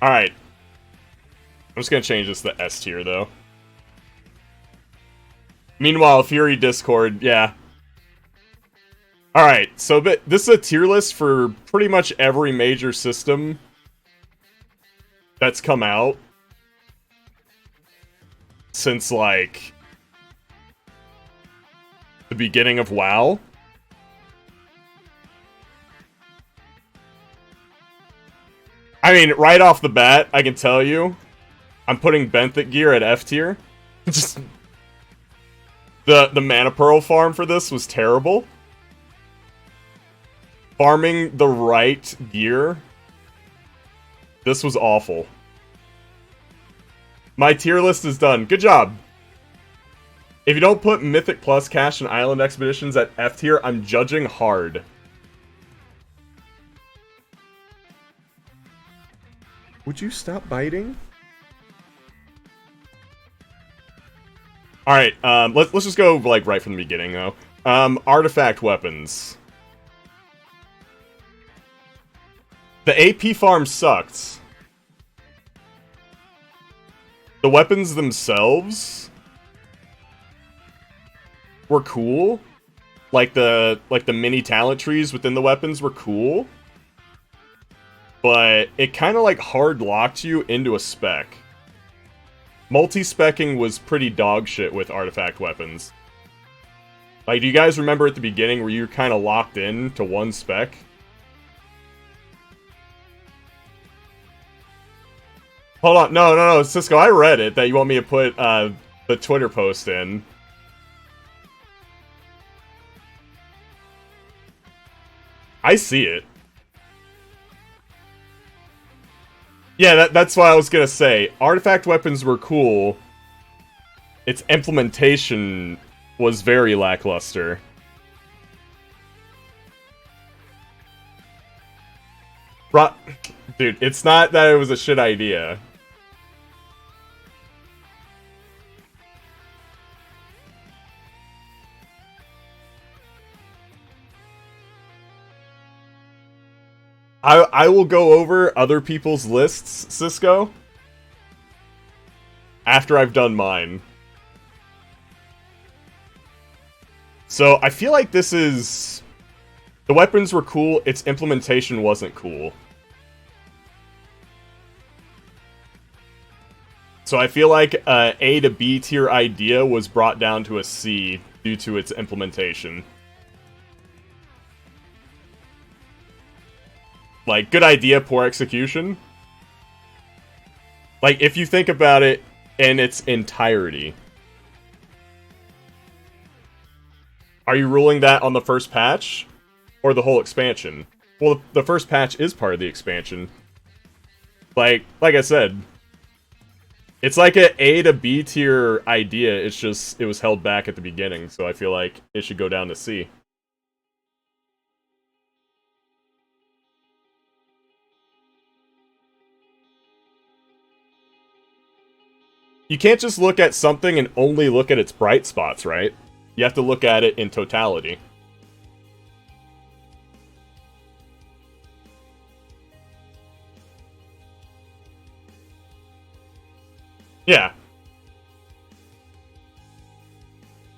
Alright. I'm just gonna change this to S tier, though. Meanwhile, Fury Discord, yeah. Alright, so this is a tier list for pretty much every major system that's come out since, like, the beginning of WoW. I mean, right off the bat, I can tell you, I'm putting Benthic gear at F tier. Just the Mana Pearl farm for this was terrible. Farming the right gear, this was awful. My tier list is done. Good job. If you don't put Mythic Plus Cache and Island Expeditions at F tier, I'm judging hard. Would you stop biting? Alright, let's just go, like, right from the beginning, though. Artifact weapons. The AP farm sucked. The weapons themselves were cool. Like the mini talent trees within the weapons were cool. But it kind of like hard locked you into a spec. Multi-specking was pretty dog shit with artifact weapons. Like, do you guys remember at the beginning where you were kind of locked in to one spec? Hold on, no, Cisco, I read it, that you want me to put, the Twitter post in. I see it. Yeah, that's what I was gonna say. Artifact weapons were cool. Its implementation was very lackluster. Dude, it's not that it was a shit idea. I will go over other people's lists, Cisco, after I've done mine. So, I feel like this is... The weapons were cool, its implementation wasn't cool. So I feel like A to B tier idea was brought down to a C due to its implementation. Like, good idea, poor execution. Like, if you think about it in its entirety. Are you ruling that on the first patch? Or the whole expansion? Well, the first patch is part of the expansion. Like I said, it's like an A to B tier idea, it's just, it was held back at the beginning, so I feel like it should go down to C. You can't just look at something and only look at its bright spots, right? You have to look at it in totality. Yeah.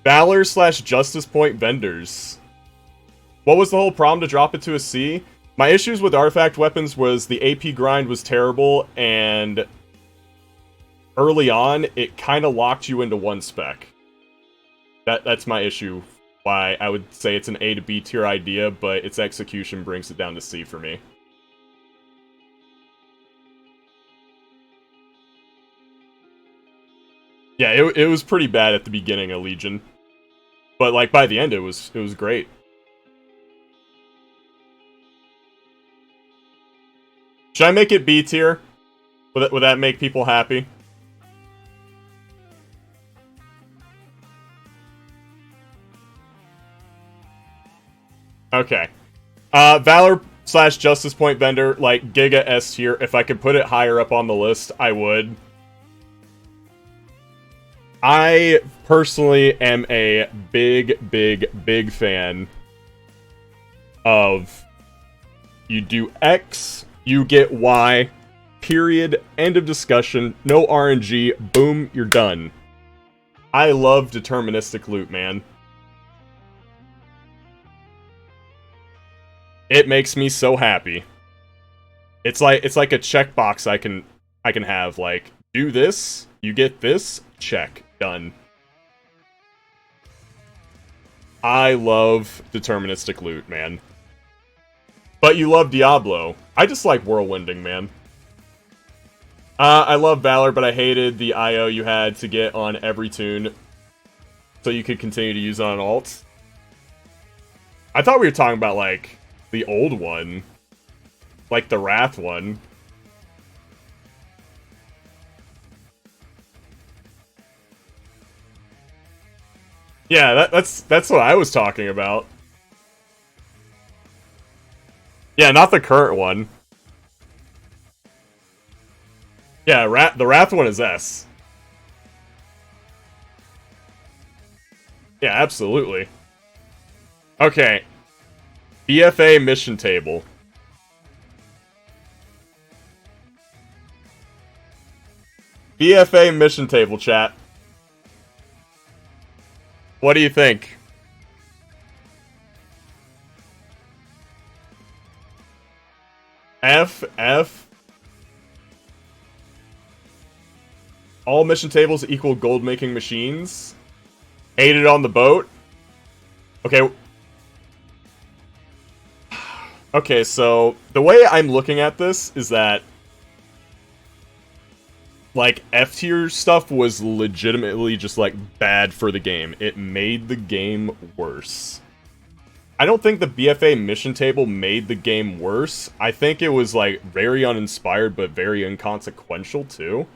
Valor / Justice Point vendors. What was the whole problem to drop it to a C? My issues with artifact weapons was the AP grind was terrible, and early on, it kind of locked you into one spec. That's my issue. Why I would say it's an A to B tier idea, but its execution brings it down to C for me. Yeah, it was pretty bad at the beginning of Legion. But, like, by the end, it was great. Should I make it B tier? Would that make people happy? Okay. Valor / Justice Point vendor, like, Giga S tier. If I could put it higher up on the list, I would. I personally am a big fan of you do X, you get Y, Period. End of discussion. No RNG. Boom, you're done. I love deterministic loot, man. It makes me so happy. It's like a checkbox I can have, like, do this, you get this, check, done. I love deterministic loot, man. But you love Diablo. I just like whirlwinding, man. I love Valor, but I hated the IO you had to get on every tune so you could continue to use it on alt. I thought we were talking about, like, the old one. Like the Wrath one. Yeah, that's what I was talking about. Yeah, not the current one. Yeah, the Wrath one is S. Yeah, absolutely. Okay. BFA mission table. BFA mission table, chat. What do you think? F. All mission tables equal gold making machines. Ate it on the boat. Okay. Okay, so the way I'm looking at this is that, like, F tier stuff was legitimately just, like, bad for the game. It made the game worse. I don't think the BFA mission table made the game worse. I think it was, like, very uninspired, but very inconsequential, too.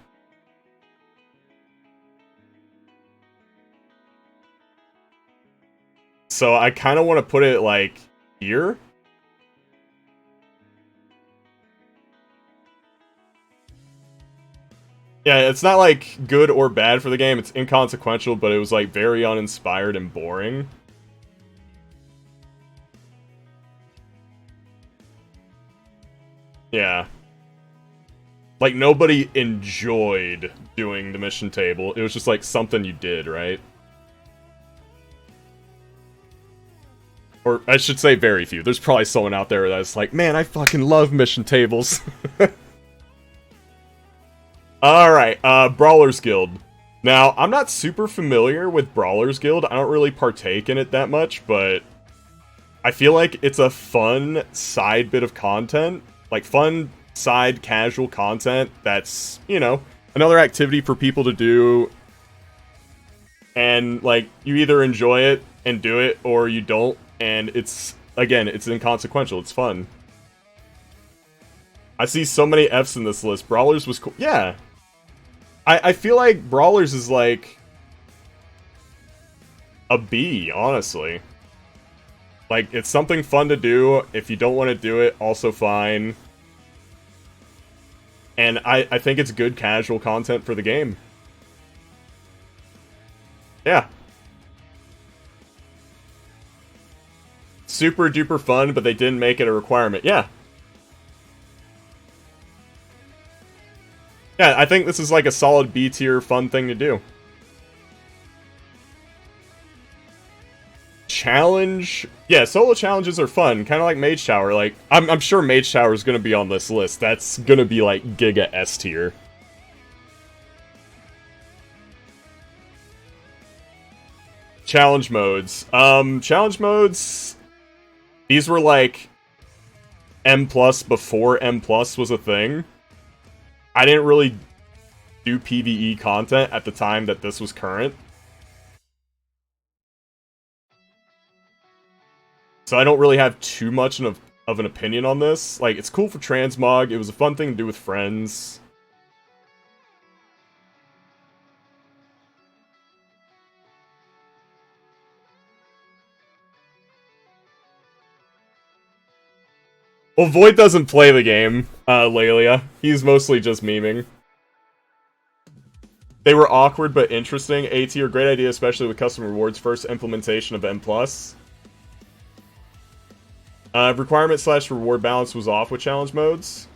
So I kind of want to put it, like, here. Yeah, it's not, like, good or bad for the game. It's inconsequential, but it was, like, very uninspired and boring. Yeah. Like, nobody enjoyed doing the mission table. It was just, like, something you did, right? Or, I should say very few. There's probably someone out there that's like, man, I fucking love mission tables. Alright, Brawlers Guild. Now, I'm not super familiar with Brawlers Guild. I don't really partake in it that much, but I feel like it's a fun side bit of content. Like, fun side casual content that's, you know, another activity for people to do. And, like, you either enjoy it and do it, or you don't. And it's, again, it's inconsequential. It's fun. I see so many Fs in this list. Brawlers was cool. Yeah. I feel like Brawlers is like a B, honestly. Like, it's something fun to do. If you don't want to do it, also fine. And I think it's good casual content for the game. Yeah. Super duper fun, but they didn't make it a requirement. Yeah. Yeah, I think this is like a solid B tier fun thing to do. Challenge? Yeah, solo challenges are fun, kind of like Mage Tower. Like, I'm sure Mage Tower is going to be on this list. That's going to be like Giga S tier. Challenge modes. Challenge modes, these were like M+ before M+ was a thing. I didn't really do PvE content at the time that this was current. So I don't really have too much of an opinion on this. Like, it's cool for transmog, it was a fun thing to do with friends. Well, Void doesn't play the game, Lelia. He's mostly just memeing. They were awkward but interesting. A tier, great idea, especially with custom rewards. First implementation of M+. Requirement/reward balance was off with challenge modes.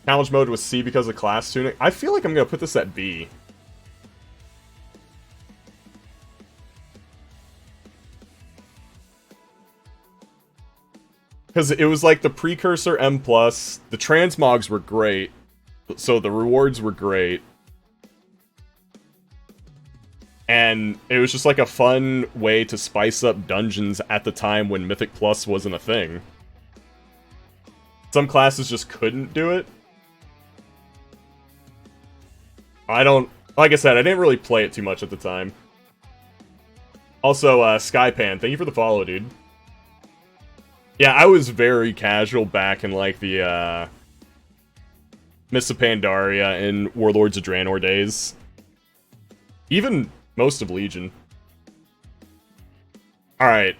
Challenge mode was C because of class tuning. I feel like I'm gonna put this at B. Because it was like the precursor M+, the transmogs were great, so the rewards were great. And it was just like a fun way to spice up dungeons at the time when Mythic Plus wasn't a thing. Some classes just couldn't do it. Like I said, I didn't really play it too much at the time. Also, Skypan, thank you for the follow, dude. Yeah, I was very casual back in, like, the, Mists of Pandaria and Warlords of Draenor days. Even most of Legion. Alright.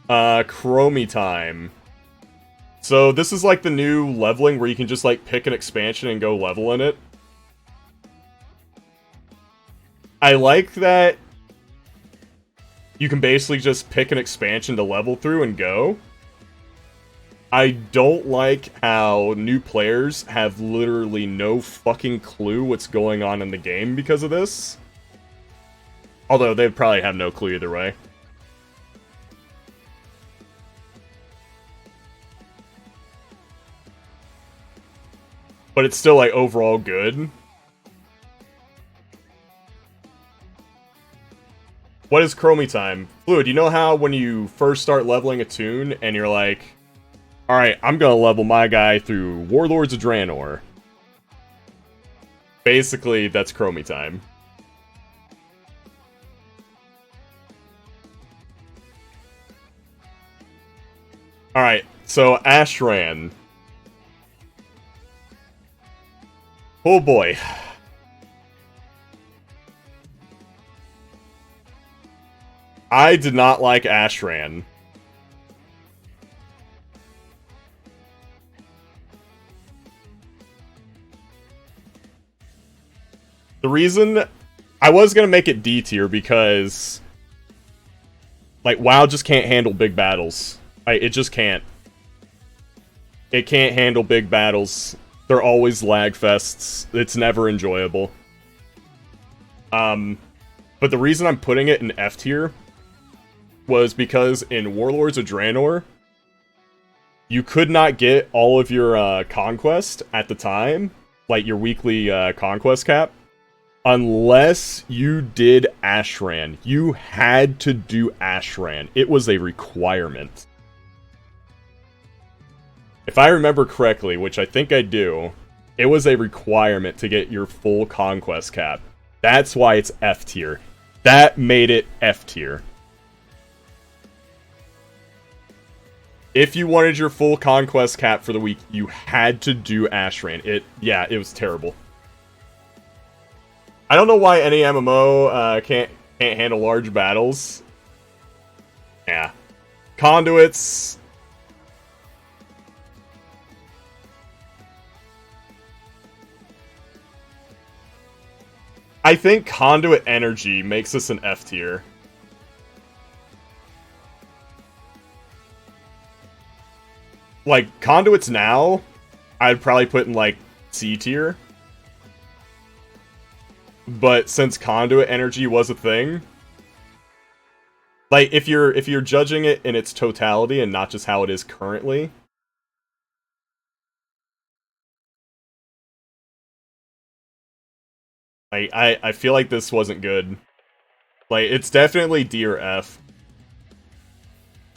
Chromie time. So, this is, like, the new leveling where you can just, like, pick an expansion and go level in it. I like that you can basically just pick an expansion to level through and go. I don't like how new players have literally no fucking clue what's going on in the game because of this. Although, they probably have no clue either way. But it's still, like, overall good. What is Chromie time? Fluid, you know how when you first start leveling a tune and you're like, alright, I'm gonna level my guy through Warlords of Draenor. Basically, that's Chromie time. Alright, so Ashran. Oh boy. I did not like Ashran. The reason I was gonna make it D tier because, like, WoW just can't handle big battles. It just can't. It can't handle big battles. They're always lag fests. It's never enjoyable. But the reason I'm putting it in F tier was because in Warlords of Draenor, you could not get all of your conquest at the time, like your weekly conquest cap, unless you did Ashran. You had to do Ashran. It was a requirement. If I remember correctly, which I think I do, it was a requirement to get your full conquest cap. That's why it's F tier. That made it F tier. If you wanted your full conquest cap for the week, you had to do Ashran. It was terrible. I don't know why any MMO can't handle large battles. Yeah. Conduits. I think Conduit Energy makes this an F tier. Like, Conduits now, I'd probably put in, like, C tier. But since Conduit Energy was a thing, like, if you're judging it in its totality and not just how it is currently, like, I feel like this wasn't good. Like, it's definitely D or F.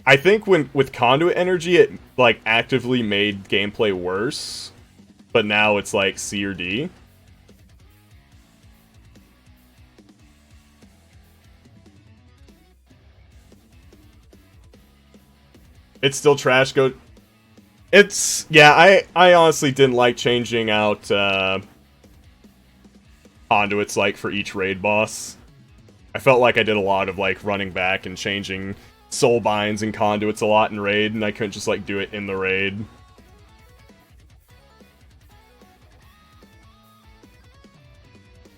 I think with Conduit Energy, it, like, actively made gameplay worse, but now it's, like, C or D. It's still trash. Yeah, I honestly didn't like changing out conduits, like, for each raid boss. I felt like I did a lot of, like, running back and changing soul binds and conduits a lot in raid, and I couldn't just, like, do it in the raid.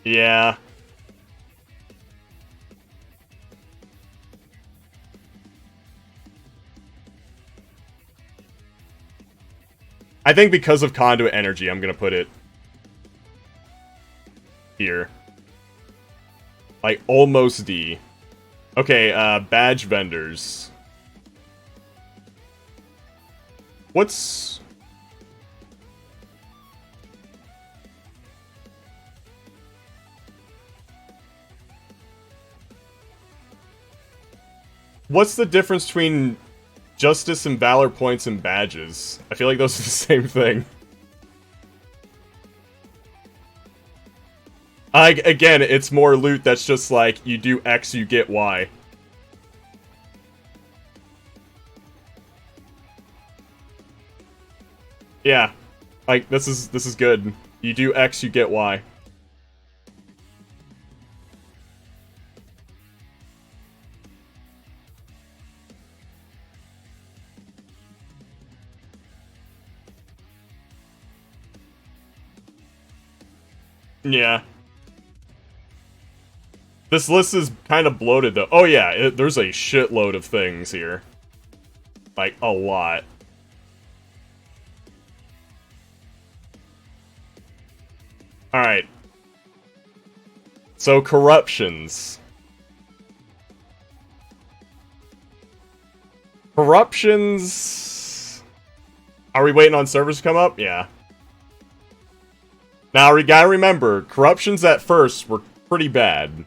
Yeah. I think because of Conduit energy, I'm gonna put it here. Like, almost D. Okay, badge vendors. What's... What's the difference between Justice and Valor points and badges? I feel like those are the same thing. Again, it's more loot that's just like, you do X, you get Y. Yeah. Like, this is good. You do X, you get Y. Yeah. This list is kind of bloated, though. Oh, yeah, there's a shitload of things here. Like, a lot. Alright. So, corruptions. Corruptions... Are we waiting on servers to come up? Yeah. Now, we gotta remember, corruptions at first were pretty bad.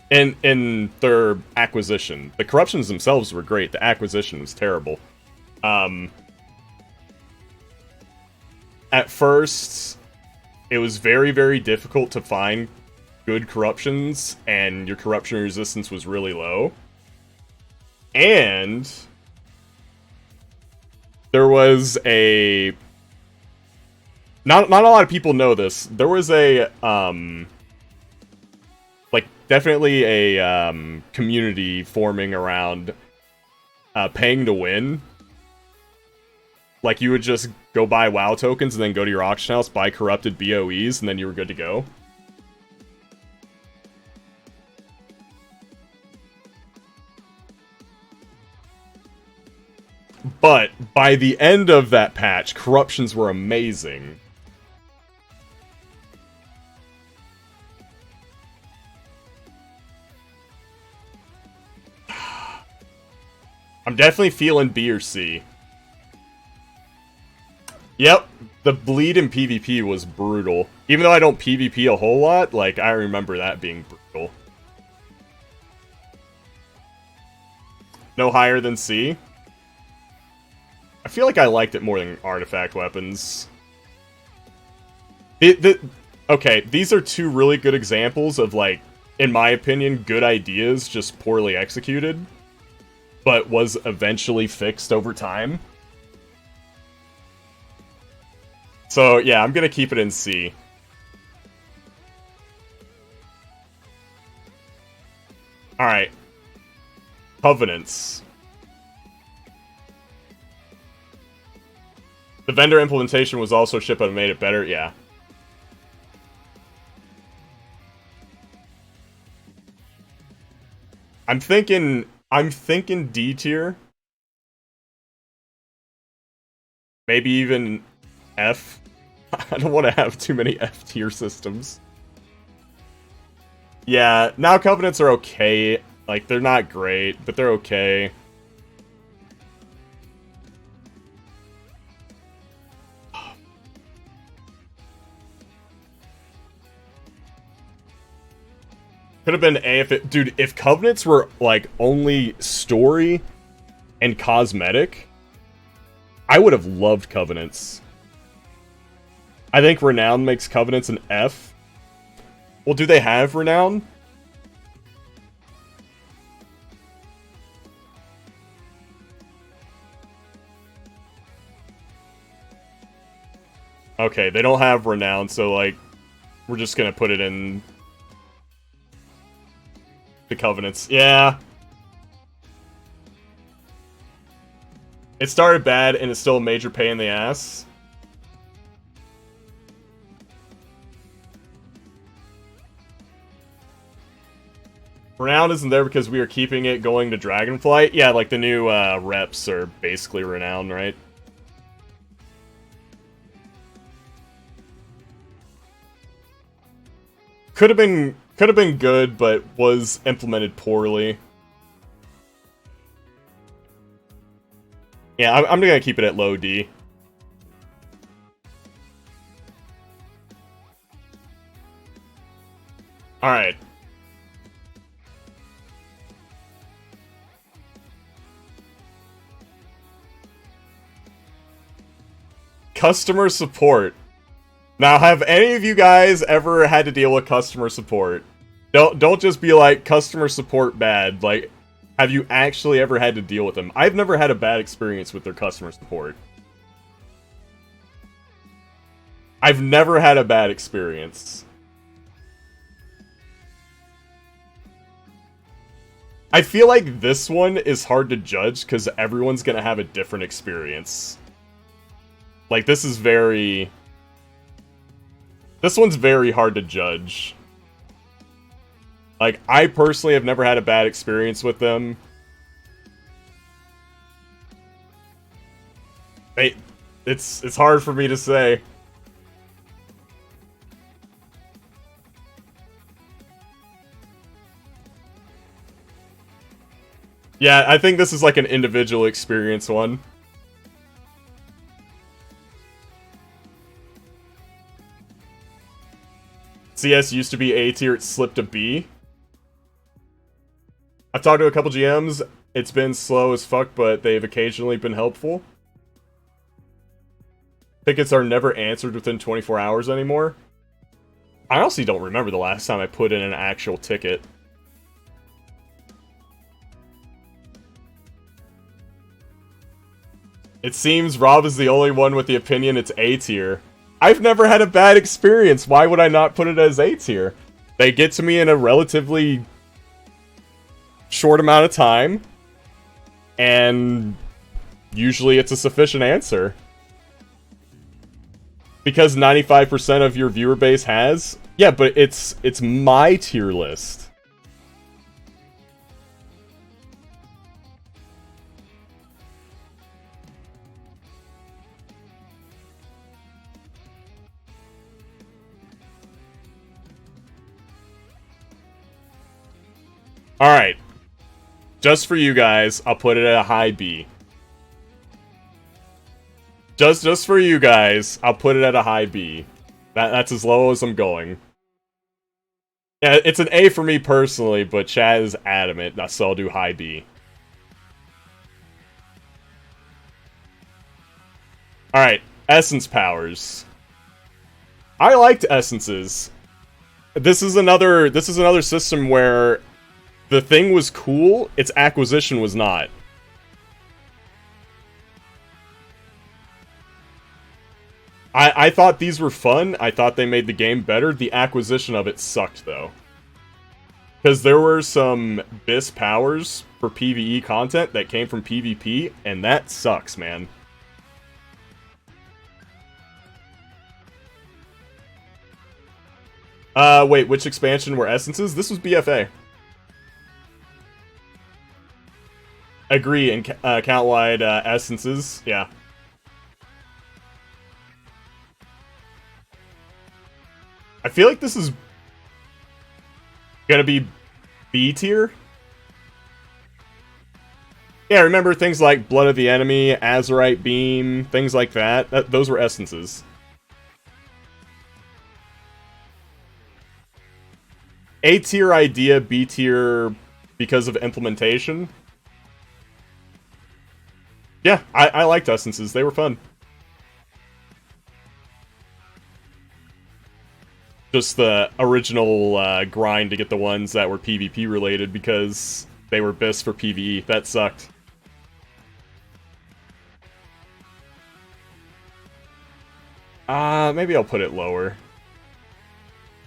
In their acquisition. The corruptions themselves were great. The acquisition was terrible. At first, it was very, very difficult to find good corruptions, and your corruption resistance was really low. And there was a... Not a lot of people know this. There was a, definitely a community forming around paying to win. Like, you would just go buy WoW tokens and then go to your auction house, buy corrupted BOEs, and then you were good to go. But by the end of that patch, corruptions were amazing. I'm definitely feeling B or C. Yep, the bleed in PvP was brutal. Even though I don't PvP a whole lot, like, I remember that being brutal. No higher than C? I feel like I liked it more than artifact weapons. Okay, these are two really good examples of, like, in my opinion, good ideas just poorly executed, but was eventually fixed over time. So, yeah, I'm gonna keep it in C. Alright. Covenants. The vendor implementation was also shipped and made it better, yeah. I'm thinking D tier. Maybe even F. I don't want to have too many F tier systems. Yeah, now Covenants are okay. Like, they're not great, but they're okay. Could have been A if it... Dude, if Covenants were, like, only story and cosmetic, I would have loved Covenants. I think Renown makes Covenants an F. Well, do they have Renown? Okay, they don't have Renown, so, like, we're just gonna put it in... the Covenants. Yeah. It started bad, and it's still a major pain in the ass. Renown isn't there because we are keeping it going to Dragonflight. Yeah, like the new reps are basically Renown, right? could have been good, but was implemented poorly. Yeah, I'm gonna keep it at low D. Alright. Customer support. Now, have any of you guys ever had to deal with customer support? Don't just be like, customer support bad. Like, have you actually ever had to deal with them? I've never had a bad experience with their customer support. I've never had a bad experience. I feel like this one is hard to judge because everyone's gonna have a different experience. Like, this one's very hard to judge. Like, I personally have never had a bad experience with them. It's hard for me to say. Yeah, I think this is like an individual experience one. CS used to be A tier, it slipped to B. I've talked to a couple GMs, it's been slow as fuck, but they've occasionally been helpful. Tickets are never answered within 24 hours anymore. I honestly don't remember the last time I put in an actual ticket. It seems Rob is the only one with the opinion it's A tier. I've never had a bad experience. Why would I not put it as A tier? They get to me in a relatively short amount of time, and usually it's a sufficient answer. Because 95% of your viewer base has? Yeah, but it's my tier list. Alright. Just for you guys, I'll put it at a high B. Just for you guys, I'll put it at a high B. That's as low as I'm going. Yeah, it's an A for me personally, but Chad is adamant, so I'll do high B. Alright, essence powers. I liked essences. This is another system where the thing was cool, its acquisition was not. I thought these were fun, I thought they made the game better, the acquisition of it sucked though. Because there were some BIS powers for PvE content that came from PvP, and that sucks, man. Wait, which expansion were essences? This was BFA. Agree, and count-wide essences, yeah. I feel like this is gonna be B tier. Yeah, remember things like Blood of the Enemy, Azurite Beam, things like that. Those were essences. A tier idea, B tier because of implementation. Yeah, I liked essences. They were fun. Just the original grind to get the ones that were PvP related because they were BIS for PvE. That sucked. Maybe I'll put it lower.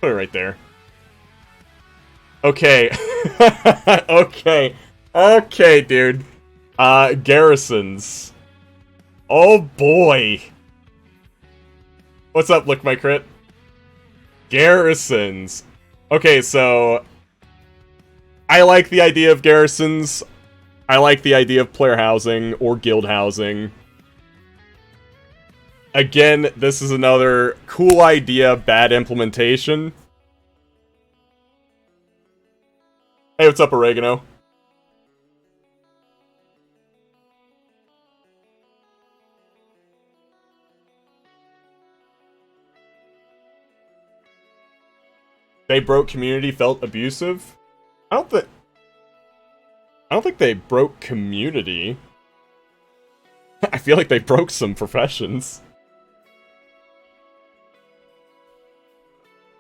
Put it right there. Okay. Okay. Okay, dude. Garrisons. Oh boy. What's up, Lick My Crit? Garrisons. Okay, so I like the idea of garrisons. I like the idea of player housing or guild housing. Again, this is another cool idea, bad implementation. Hey, what's up, Oregano? They broke community, felt abusive. I don't think. I don't think they broke community. I feel like they broke some professions.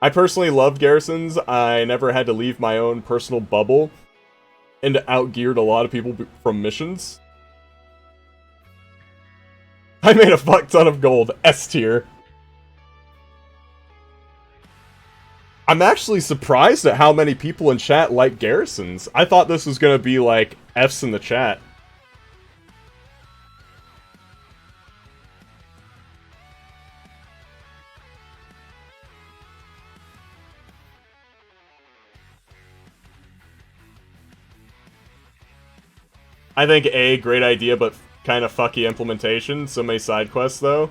I personally loved garrisons. I never had to leave my own personal bubble, and outgeared a lot of people from missions. I made a fuck ton of gold. S tier. I'm actually surprised at how many people in chat like garrisons. I thought this was gonna be like F's in the chat. I think A, great idea, but kind of fucky implementation. So many side quests, though.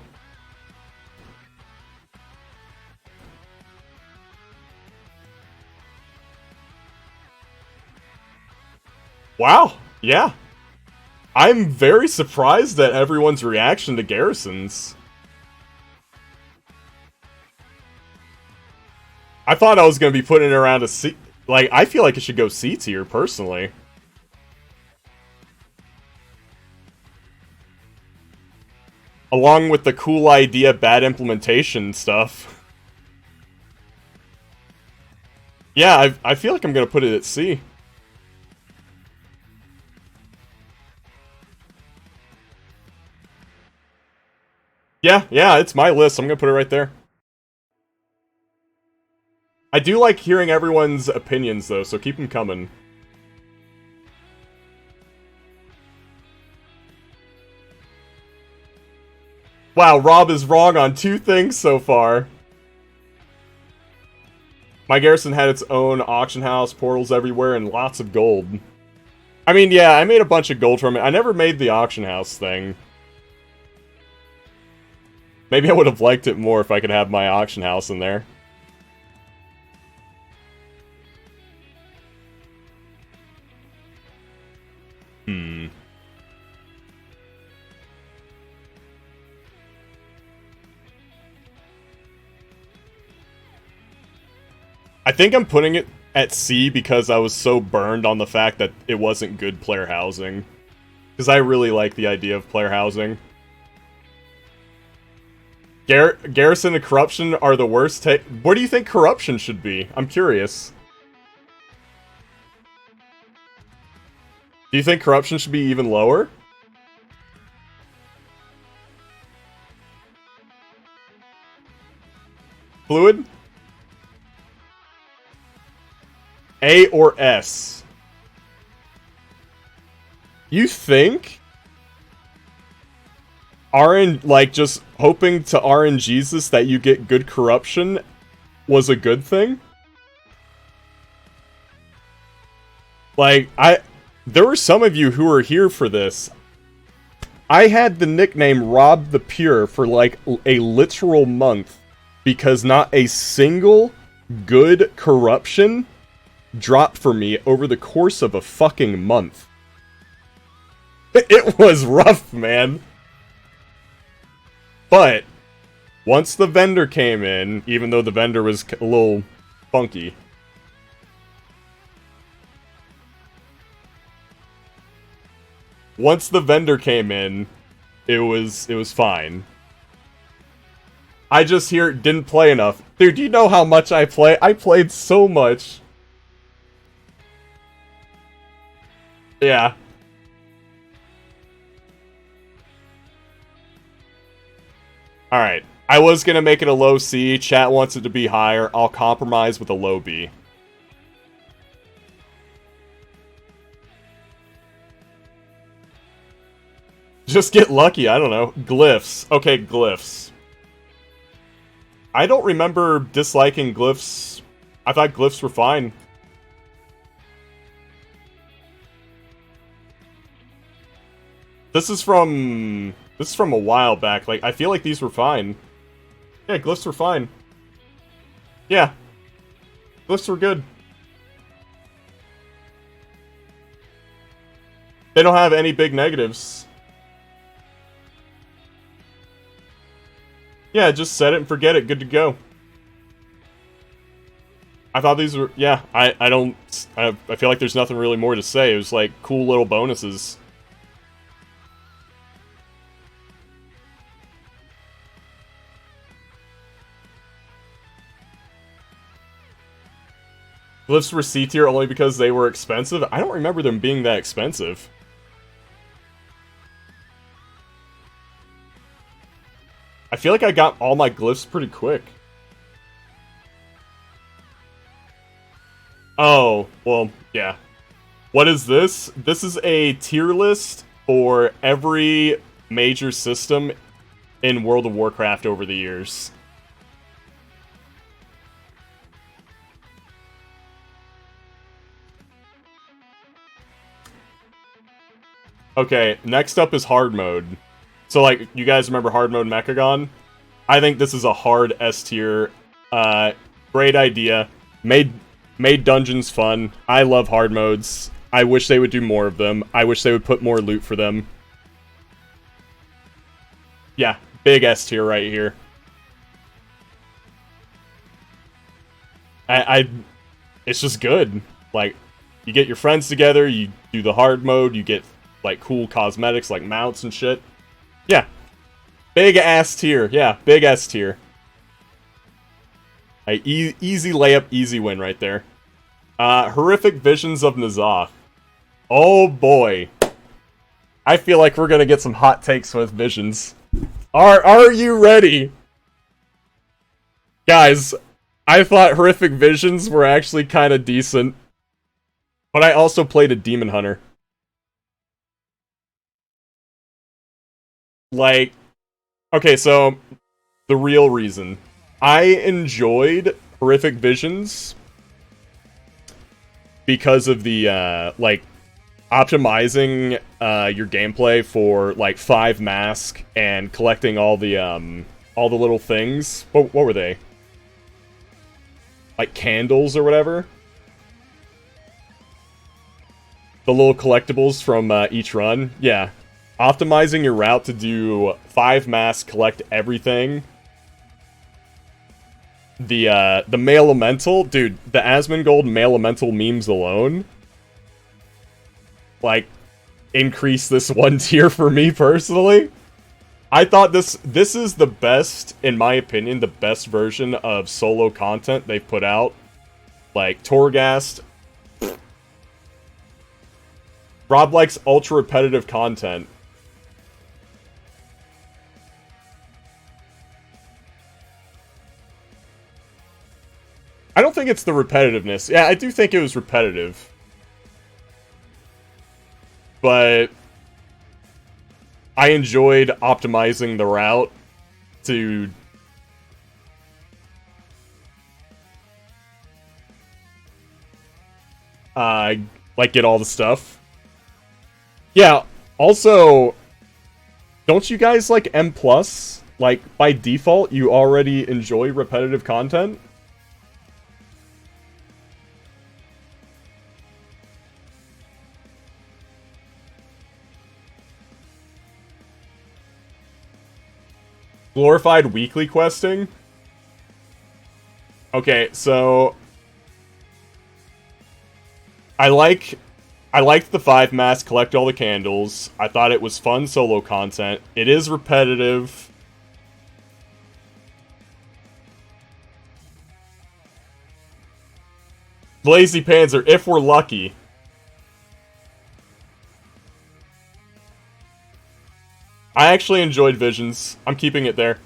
Wow, yeah. I'm very surprised at everyone's reaction to garrisons. I thought I was going to be putting it around a C. Like, I feel like it should go C tier, personally. Along with the cool idea, bad implementation stuff. Yeah, I feel like I'm going to put it at C. Yeah, it's my list. I'm going to put it right there. I do like hearing everyone's opinions, though, so keep them coming. Wow, Rob is wrong on 2 things so far. My garrison had its own auction house, portals everywhere, and lots of gold. I mean, yeah, I made a bunch of gold from it. I never made the auction house thing. Maybe I would have liked it more if I could have my auction house in there. I think I'm putting it at C because I was so burned on the fact that it wasn't good player housing. Because I really like the idea of player housing. Garrison and corruption are the worst. What do you think corruption should be? I'm curious. Do you think corruption should be even lower? Fluid? A or S? You think? Like, just hoping to RNGesus that you get good corruption was a good thing? Like, there were some of you who were here for this. I had the nickname Rob the Pure for, like, a literal month. Because not a single good corruption dropped for me over the course of a fucking month. It was rough, man. But, once the vendor came in, even though the vendor was a little funky. Once the vendor came in, it was fine. I just didn't play enough. Dude, do you know how much I play? I played so much. Yeah. Alright. I was gonna make it a low C. Chat wants it to be higher. I'll compromise with a low B. Just get lucky, I don't know. Glyphs. Okay, glyphs. I don't remember disliking glyphs. I thought glyphs were fine. This is from a while back. Like, I feel like these were fine. Yeah, glyphs were fine. Yeah. Glyphs were good. They don't have any big negatives. Yeah, just set it and forget it. Good to go. I thought these were... Yeah, I feel like there's nothing really more to say. It was like cool little bonuses. Glyphs were C tier only because they were expensive? I don't remember them being that expensive. I feel like I got all my glyphs pretty quick. Oh, well, yeah. What is this? This is a tier list for every major system in World of Warcraft over the years. Okay, next up is hard mode. So, like, you guys remember hard mode Mechagon? I think this is a hard S tier. Great idea. Made dungeons fun. I love hard modes. I wish they would do more of them. I wish they would put more loot for them. Yeah, big S tier right here. It's just good. Like, you get your friends together, you do the hard mode, you get, like, cool cosmetics like mounts and shit. Yeah. Big ass tier. Yeah, big S tier. Easy layup, easy win right there. Horrific Visions of N'Zoth. Oh boy. I feel like we're gonna get some hot takes with Visions. Are you ready? Guys, I thought Horrific Visions were actually kind of decent. But I also played a Demon Hunter. Like, okay, so the real reason. I enjoyed Horrific Visions because of the, like, optimizing your gameplay for, like, 5 mask and collecting all the little things. What were they? Like, candles or whatever? The little collectibles from each run? Yeah. Optimizing your route to do 5 masks, collect everything. The male elemental, dude, the Asmongold male elemental memes alone, like, increase this 1 tier for me personally. I thought this is the best, in my opinion, the best version of solo content they've put out. Like, Torghast. Rob likes ultra repetitive content. I don't think it's the repetitiveness. Yeah, I do think it was repetitive. But I enjoyed optimizing the route to like, get all the stuff. Yeah, also, don't you guys like M+? Like, by default, you already enjoy repetitive content? Glorified weekly questing? Okay, so I liked the 5 mask, collect all the candles. I thought it was fun solo content. It is repetitive. Lazy Panzer, if we're lucky. I actually enjoyed Visions. I'm keeping it there.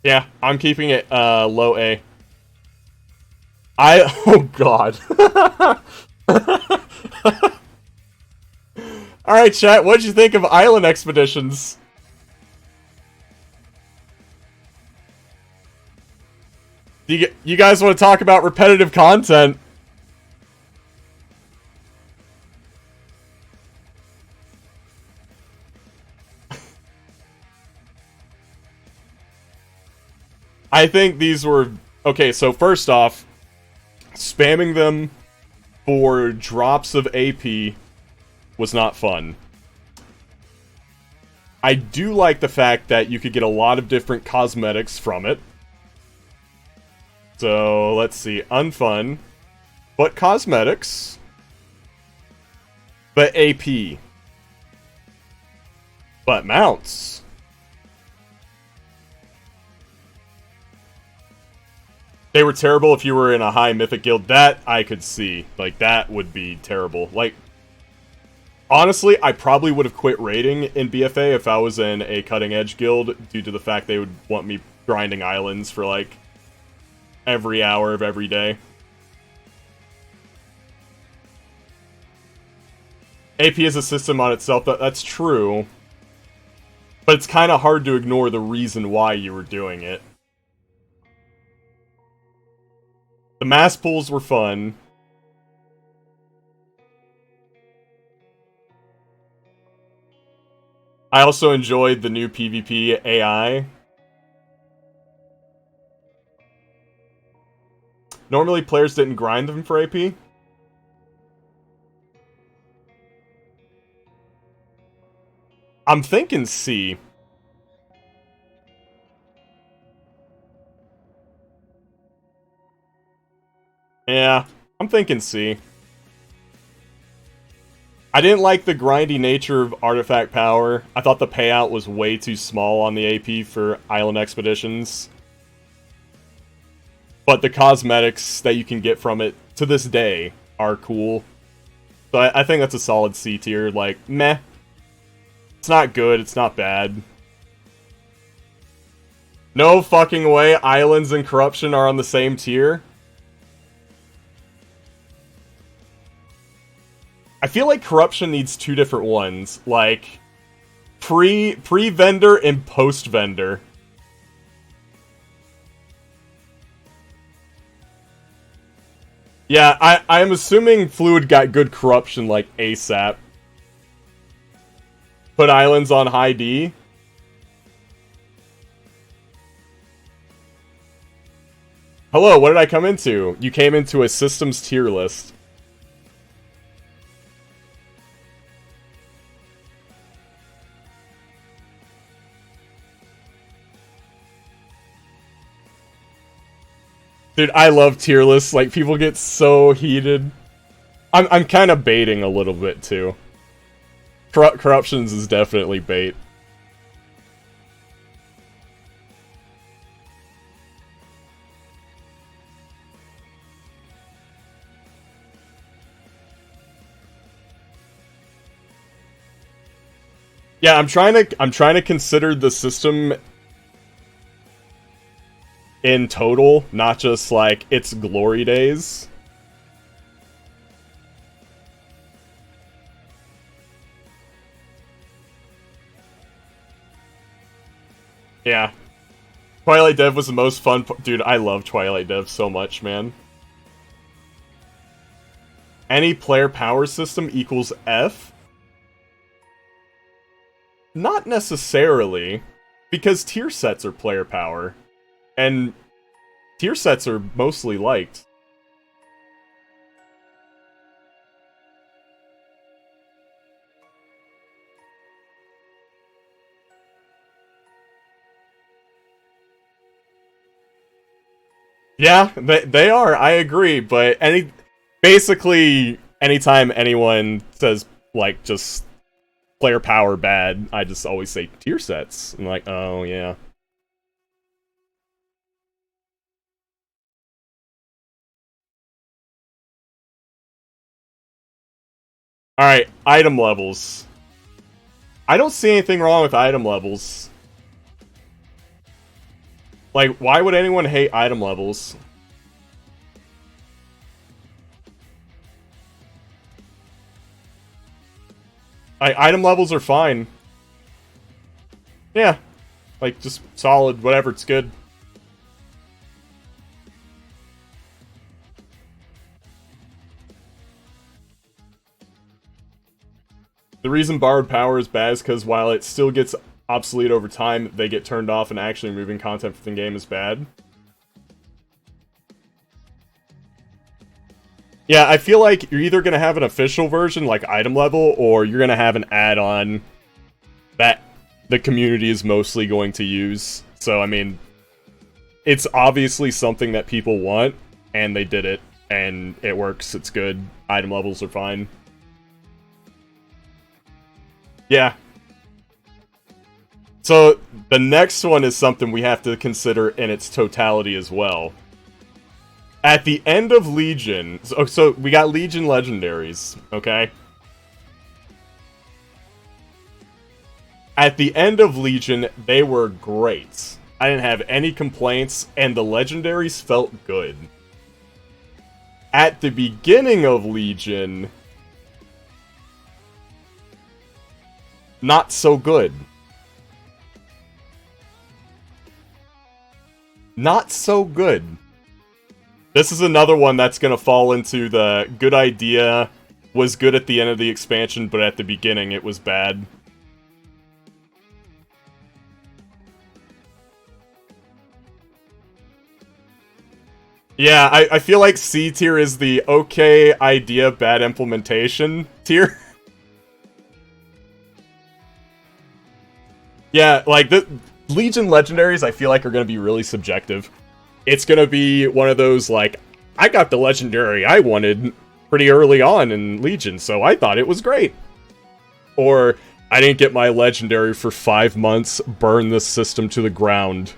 Yeah, I'm keeping it low A. Oh god. Alright, chat, what'd you think of Island Expeditions? You guys want to talk about repetitive content? I think these were... Okay, so first off, spamming them for drops of AP was not fun. I do like the fact that you could get a lot of different cosmetics from it. So, let's see. Unfun. But cosmetics. But AP. But mounts. They were terrible if you were in a high mythic guild. That I could see. Like, that would be terrible. Like, honestly, I probably would have quit raiding in BFA if I was in a cutting edge guild due to the fact they would want me grinding islands for, like, every hour of every day. AP is a system on itself. That's true. But it's kind of hard to ignore the reason why you were doing it. The mass pools were fun. I also enjoyed the new PvP AI. Normally, players didn't grind them for AP. I'm thinking C. Yeah, I'm thinking C. I didn't like the grindy nature of artifact power. I thought the payout was way too small on the AP for island expeditions. But the cosmetics that you can get from it to this day are cool. So I think that's a solid C tier. Like, meh. It's not good, it's not bad. No fucking way islands and corruption are on the same tier. I feel like corruption needs two different ones, like pre-vendor and post-vendor. Yeah, I'm assuming Fluid got good corruption like ASAP. Put islands on high D. Hello, what did I come into? You came into a systems tier list. Dude, I love tier lists. Like, people get so heated. I'm kind of baiting a little bit, too. Corruptions is definitely bait. Yeah, I'm trying to consider the system in total, not just like its glory days. Yeah. Twilight Dev was the most fun dude, I love Twilight Dev so much, man. Any player power system equals F? Not necessarily, because tier sets are player power. And tier sets are mostly liked. Yeah, they are, I agree, but basically, anytime anyone says, like, just player power bad, I just always say tier sets. I'm like, oh, yeah. Alright, item levels. I don't see anything wrong with item levels. Like, why would anyone hate item levels? Item levels are fine. Yeah. Like, just solid, whatever, it's good. The reason borrowed power is bad is because while it still gets obsolete over time, they get turned off and actually moving content within the game is bad. Yeah, I feel like you're either going to have an official version, like item level, or you're going to have an add-on that the community is mostly going to use. So, I mean, it's obviously something that people want, and they did it, and it works, it's good, item levels are fine. Yeah. So, the next one is something we have to consider in its totality as well. At the end of Legion, so we got Legion legendaries, okay? At the end of Legion, they were great. I didn't have any complaints, and the legendaries felt good. At the beginning of Legion, not so good. Not so good. This is another one that's gonna fall into the good idea was good at the end of the expansion, but at the beginning it was bad. Yeah, I feel like C tier is the okay idea, bad implementation tier. Yeah, like, the Legion legendaries I feel like are gonna be really subjective. It's gonna be one of those, like, I got the legendary I wanted pretty early on in Legion, so I thought it was great. Or, I didn't get my legendary for 5 months, burn this system to the ground.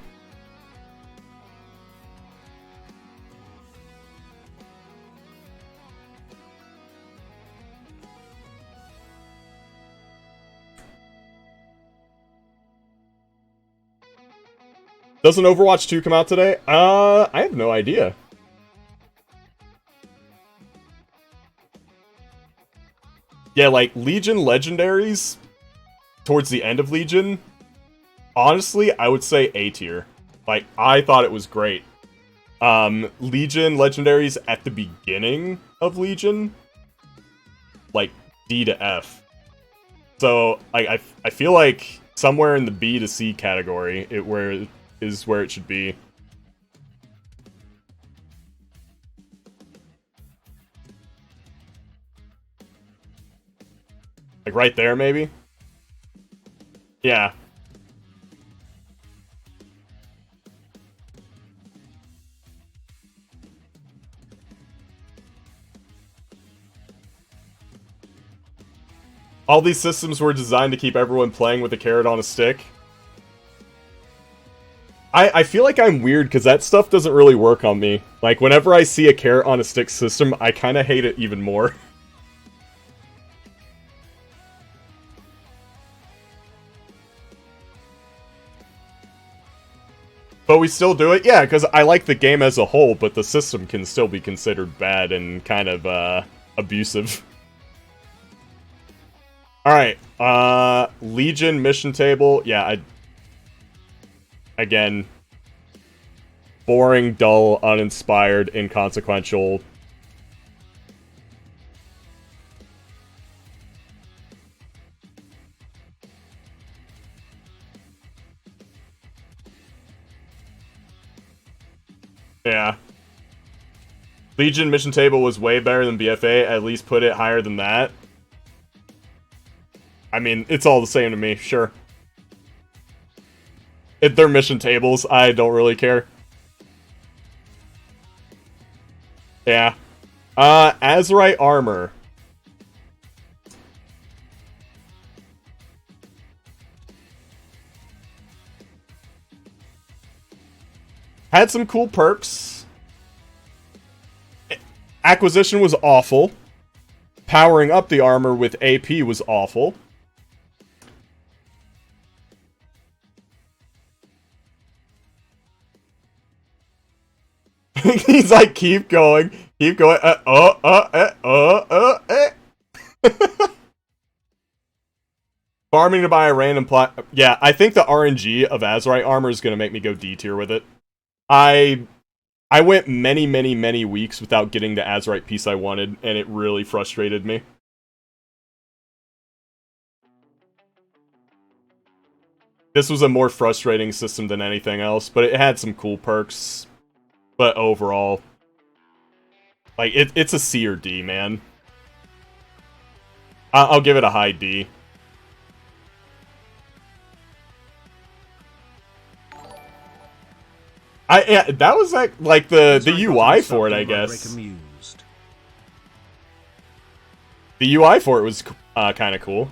Doesn't Overwatch 2 come out today? I have no idea. Yeah, like, Legion legendaries, towards the end of Legion, honestly, I would say A tier. Like, I thought it was great. Legion legendaries at the beginning of Legion, like, D to F. So, I feel like somewhere in the B to C category, is where it should be. Like, right there, maybe? Yeah. All these systems were designed to keep everyone playing with a carrot on a stick. I feel like I'm weird, because that stuff doesn't really work on me. Like, whenever I see a carrot on a stick system, I kind of hate it even more. But we still do it? Yeah, because I like the game as a whole, but the system can still be considered bad and kind of, abusive. Alright, Legion mission table. Yeah, again, boring, dull, uninspired, inconsequential. Yeah. Legion mission table was way better than BFA, at least put it higher than that. I mean, it's all the same to me, sure. If they're mission tables, I don't really care. Yeah. Azerite armor. Had some cool perks. Acquisition was awful. Powering up the armor with AP was awful. He's like, keep going, keep going. Farming to buy a random plot. Yeah, I think the RNG of Azerite armor is gonna make me go D tier with it. I went many, many, many weeks without getting the Azerite piece I wanted, and it really frustrated me. This was a more frustrating system than anything else, but it had some cool perks. But overall, Like, it's a C or D, man. I'll give it a high D. Yeah, that was like the UI for it, I guess. The UI for it was kind of cool.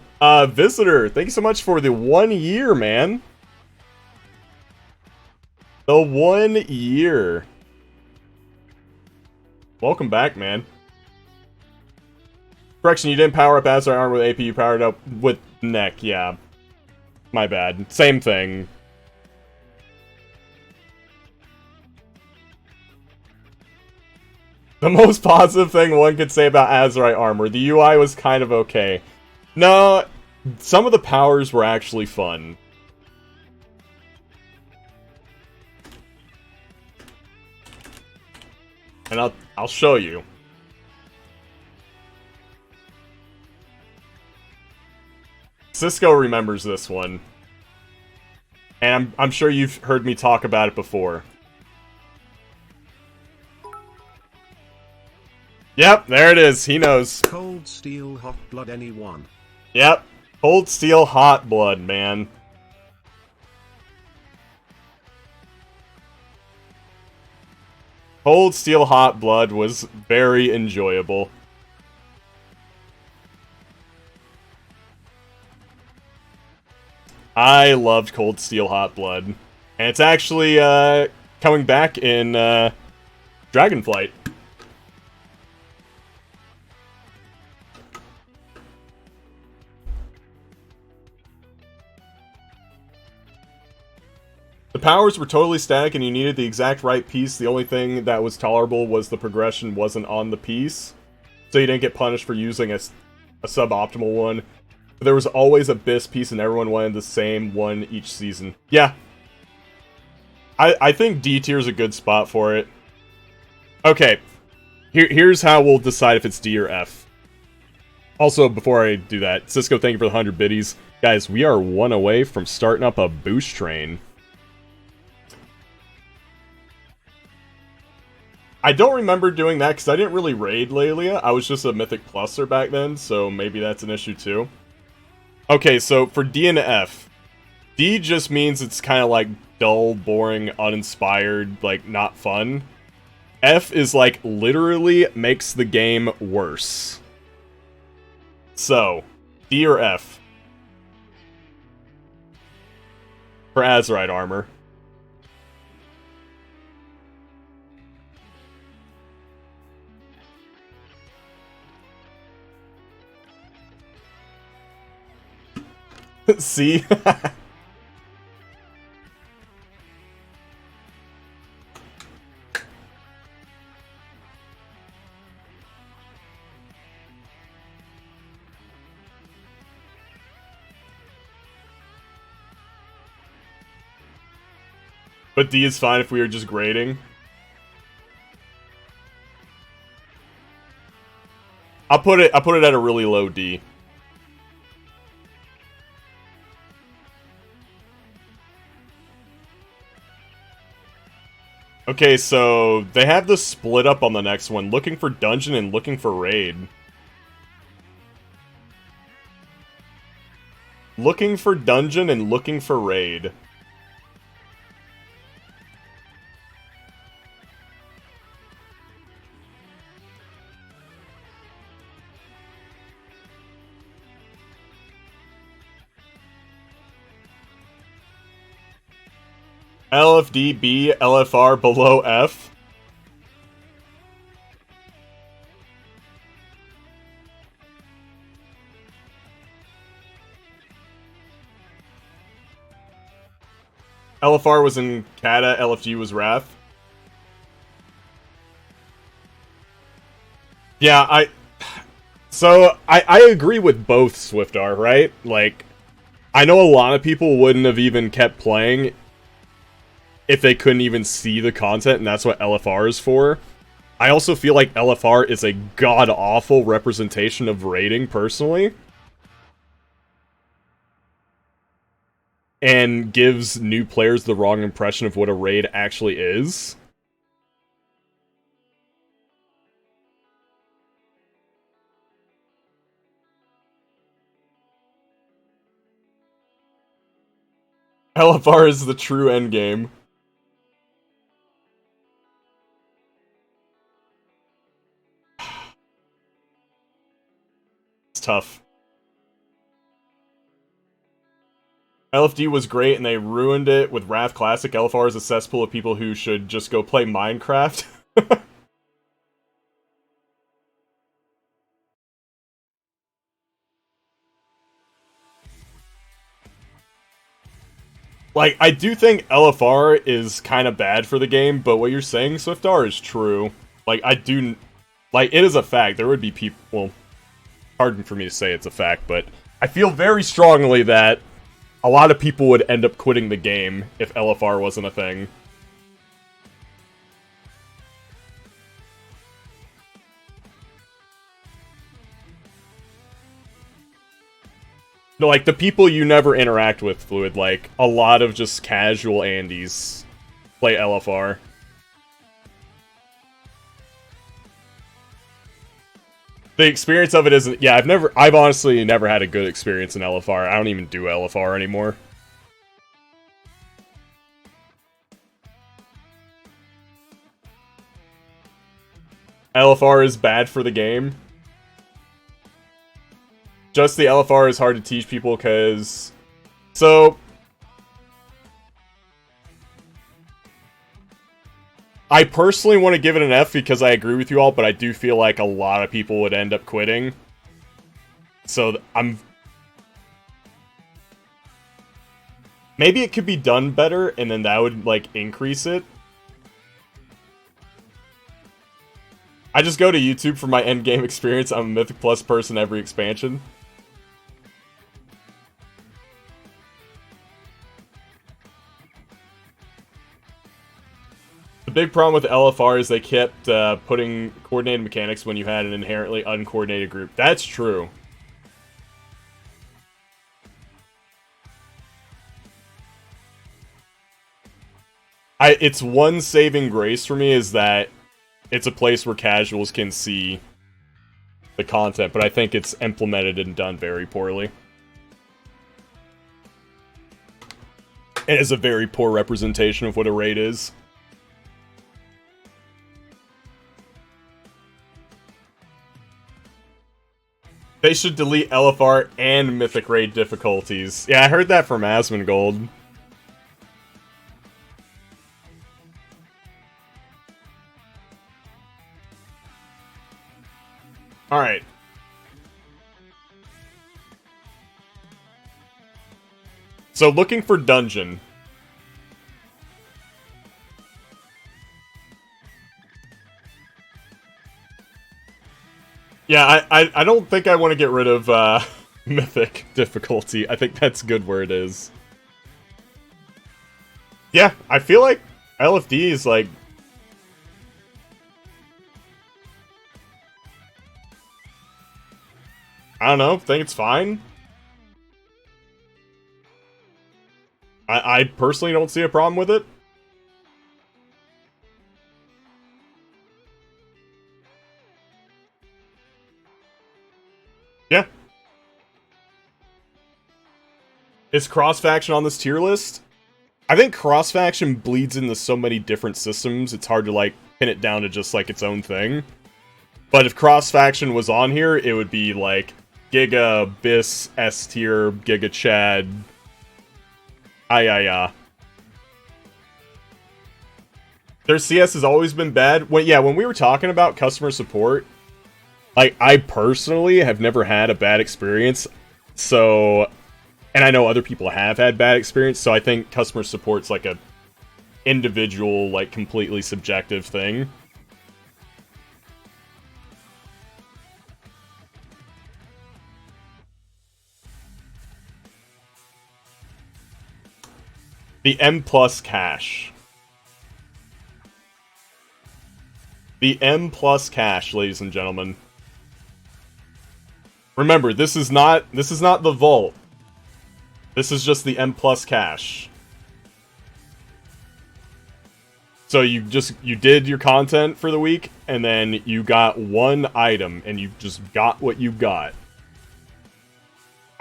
Visitor, thank you so much for the 1 year, man. The 1 year. Welcome back, man. Correction, you didn't power up Azure Armor with AP, you powered up with Neck, yeah. My bad. Same thing. The most positive thing one could say about Azurite Armor, the UI was kind of okay. No, some of the powers were actually fun. And I'll show you. Cisco remembers this one. And I'm sure you've heard me talk about it before. Yep, there it is. He knows. Cold Steel Hot Blood, anyone? Yep. Cold Steel Hot Blood, man. Cold Steel Hot Blood was very enjoyable. I loved Cold Steel Hot Blood. And it's actually coming back in Dragonflight. The powers were totally static and you needed the exact right piece. The only thing that was tolerable was the progression wasn't on the piece. So you didn't get punished for using a suboptimal one. But there was always a BIS piece and everyone wanted the same one each season. Yeah. I think D tier is a good spot for it. Okay. Here's how we'll decide if it's D or F. Also, before I do that, Cisco, thank you for the 100 biddies. Guys, we are 1 away from starting up a boost train. I don't remember doing that because I didn't really raid Lelia. I was just a Mythic Pluser back then, so maybe that's an issue too. Okay, so for D and F, D just means it's kind of like dull, boring, uninspired, like not fun. F is like literally makes the game worse. So, D or F? For Azurite Armor. See? But D is fine if we were just grading. I'll put it at a really low D. Okay, so they have the split up on the next one, looking for dungeon and looking for raid. Looking for dungeon and looking for raid. LFD B, LFR below F. LFR was in Kata, LFG was Wrath. Yeah, I agree with both, Swiftar, right? Like, I know a lot of people wouldn't have even kept playing if they couldn't even see the content, and that's what LFR is for. I also feel like LFR is a god-awful representation of raiding, personally. And gives new players the wrong impression of what a raid actually is. LFR is the true endgame. It's tough. LFD was great, and they ruined it with Wrath Classic. LFR is a cesspool of people who should just go play Minecraft. Like, I do think LFR is kind of bad for the game, but what you're saying, Swiftar, is true. Like, I do... Like, it is a fact. There would be people... Well, hard for me to say it's a fact, but I feel very strongly that a lot of people would end up quitting the game if LFR wasn't a thing. No, like, the people you never interact with, Fluid, like, a lot of just casual Andes play LFR. The experience of it isn't... Yeah, I've honestly never had a good experience in LFR. I don't even do LFR anymore. LFR is bad for the game. Just the LFR is hard to teach people because... So... I personally want to give it an F because I agree with you all, but I do feel like a lot of people would end up quitting. So maybe it could be done better, and then that would, like, increase it. I just go to YouTube for my endgame experience. I'm a Mythic Plus person every expansion. The big problem with LFR is they kept putting coordinated mechanics when you had an inherently uncoordinated group. That's true. It's one saving grace for me is that it's a place where casuals can see the content, but I think it's implemented and done very poorly. It is a very poor representation of what a raid is. They should delete LFR and Mythic Raid difficulties. Yeah, I heard that from Asmongold. Alright. So, looking for dungeon. Yeah, I don't think I want to get rid of Mythic difficulty. I think that's good where it is. Yeah, I feel like LFD is like... I don't know, think it's fine. I personally don't see a problem with it. Yeah. Is cross-faction on this tier list? I think cross-faction bleeds into so many different systems, it's hard to, like, pin it down to just, like, its own thing. But if cross-faction was on here, it would be, like, Giga, Bis, S tier, Giga Chad. Their CS has always been bad. When we were talking about customer support, like, I personally have never had a bad experience, so... And I know other people have had bad experience, so I think customer support's like a individual, like, completely subjective thing. The M plus cache. The M plus cache, ladies and gentlemen. Remember, this is not the vault. This is just the M plus cache. So you did your content for the week, and then you got one item, and you just got what you got.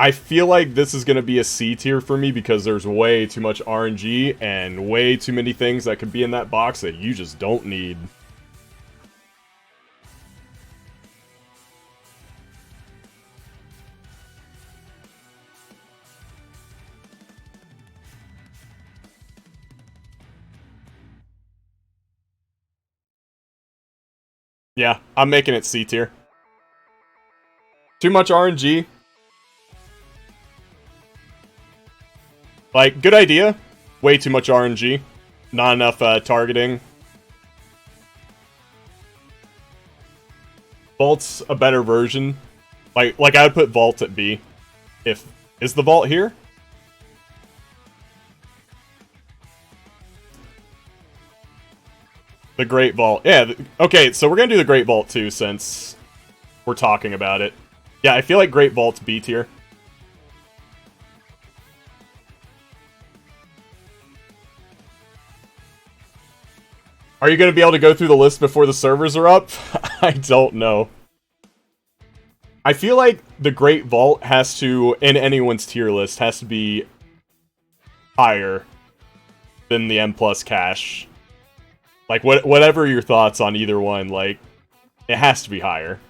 I feel like this is going to be a C tier for me because there's way too much RNG and way too many things that could be in that box that you just don't need. Yeah, I'm making it C tier. Too much RNG. Like, good idea. Way too much RNG. Not enough targeting. Vault's a better version. Like I would put Vault at B. Is the Vault here? The Great Vault. Yeah, okay, so we're gonna do the Great Vault too, since we're talking about it. Yeah, I feel like Great Vault's B tier. Are you going to be able to go through the list before the servers are up? I don't know. I feel like the Great Vault has to, in anyone's tier list, has to be higher than the M plus cache. Like, whatever your thoughts on either one, like, it has to be higher.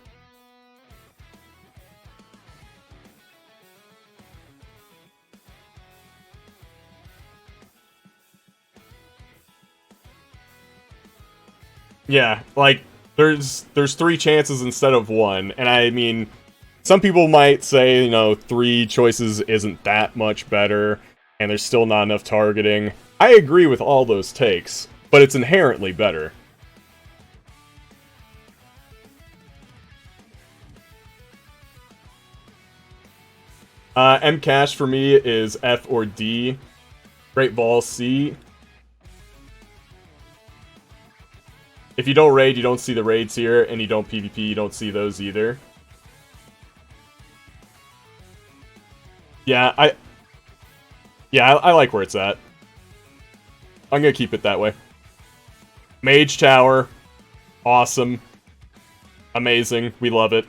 Yeah, like, there's 3 chances instead of 1, and I mean, some people might say, you know, 3 choices isn't that much better, and there's still not enough targeting. I agree with all those takes, but it's inherently better. M cache for me is F or D. Great Ball C. If you don't raid, you don't see the raids here, and you don't PvP, you don't see those either. Yeah, I like where it's at. I'm gonna keep it that way. Mage Tower, awesome, amazing, we love it.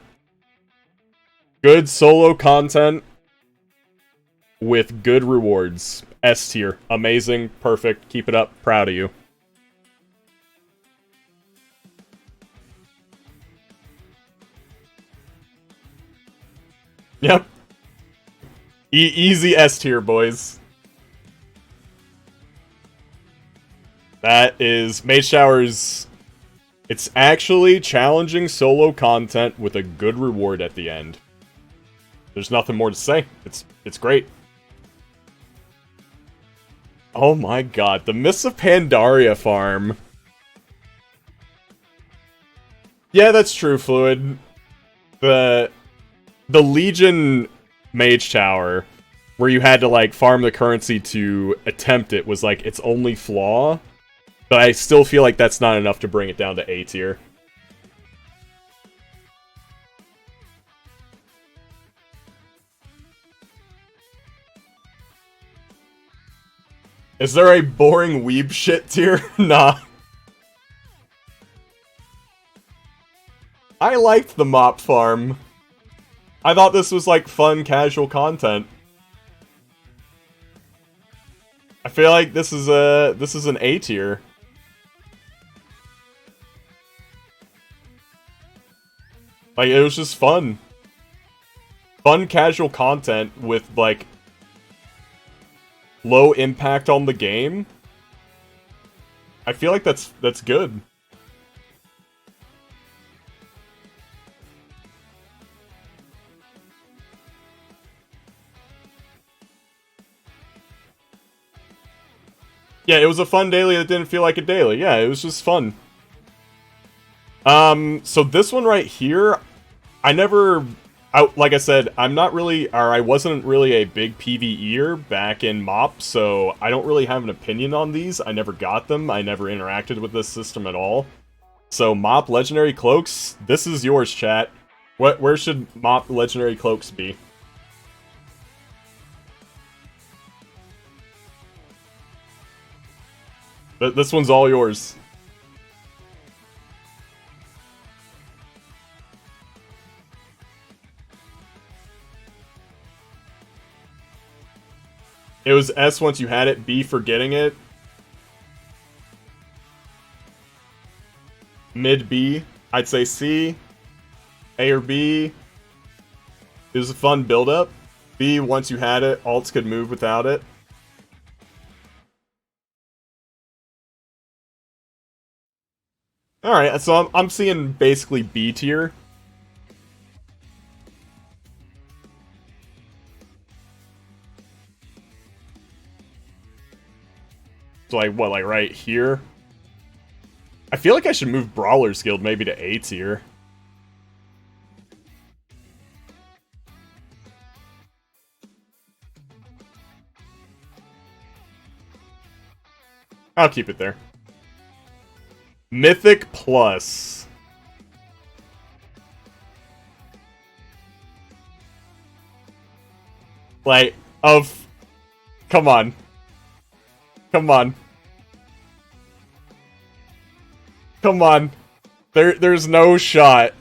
Good solo content with good rewards. S tier, amazing, perfect, keep it up, proud of you. Yep. Easy S tier, boys. That is Mage Tower's. It's actually challenging solo content with a good reward at the end. There's nothing more to say. It's great. Oh my god, the Mists of Pandaria farm. Yeah, that's true, Fluid. The Legion Mage Tower, where you had to, like, farm the currency to attempt it, was, like, its only flaw. But I still feel like that's not enough to bring it down to A tier. Is there a boring weeb shit tier? Nah. I liked the mop farm. I thought this was, like, fun, casual content. I feel like this is an A tier. Like, it was just fun. Fun, casual content with, like, low impact on the game. I feel like that's good. Yeah, it was a fun daily that didn't feel like a daily. Yeah, it was just fun. So this one right here, like I said, I'm not really, or I wasn't really a big PvEer back in MoP, so I don't really have an opinion on these. I never got them. I never interacted with this system at all. So MoP Legendary Cloaks, this is yours, chat. Where should MoP Legendary Cloaks be? This one's all yours. It was S once you had it, B for getting it. Mid B, I'd say C. A or B. It was a fun build-up. B, once you had it, alts could move without it. Alright, so I'm seeing basically B tier. So like, what, like right here? I feel like I should move Brawler's Guild maybe to A tier. I'll keep it there. Mythic Plus. Like, of... Come on. Come on. Come on. There's no shot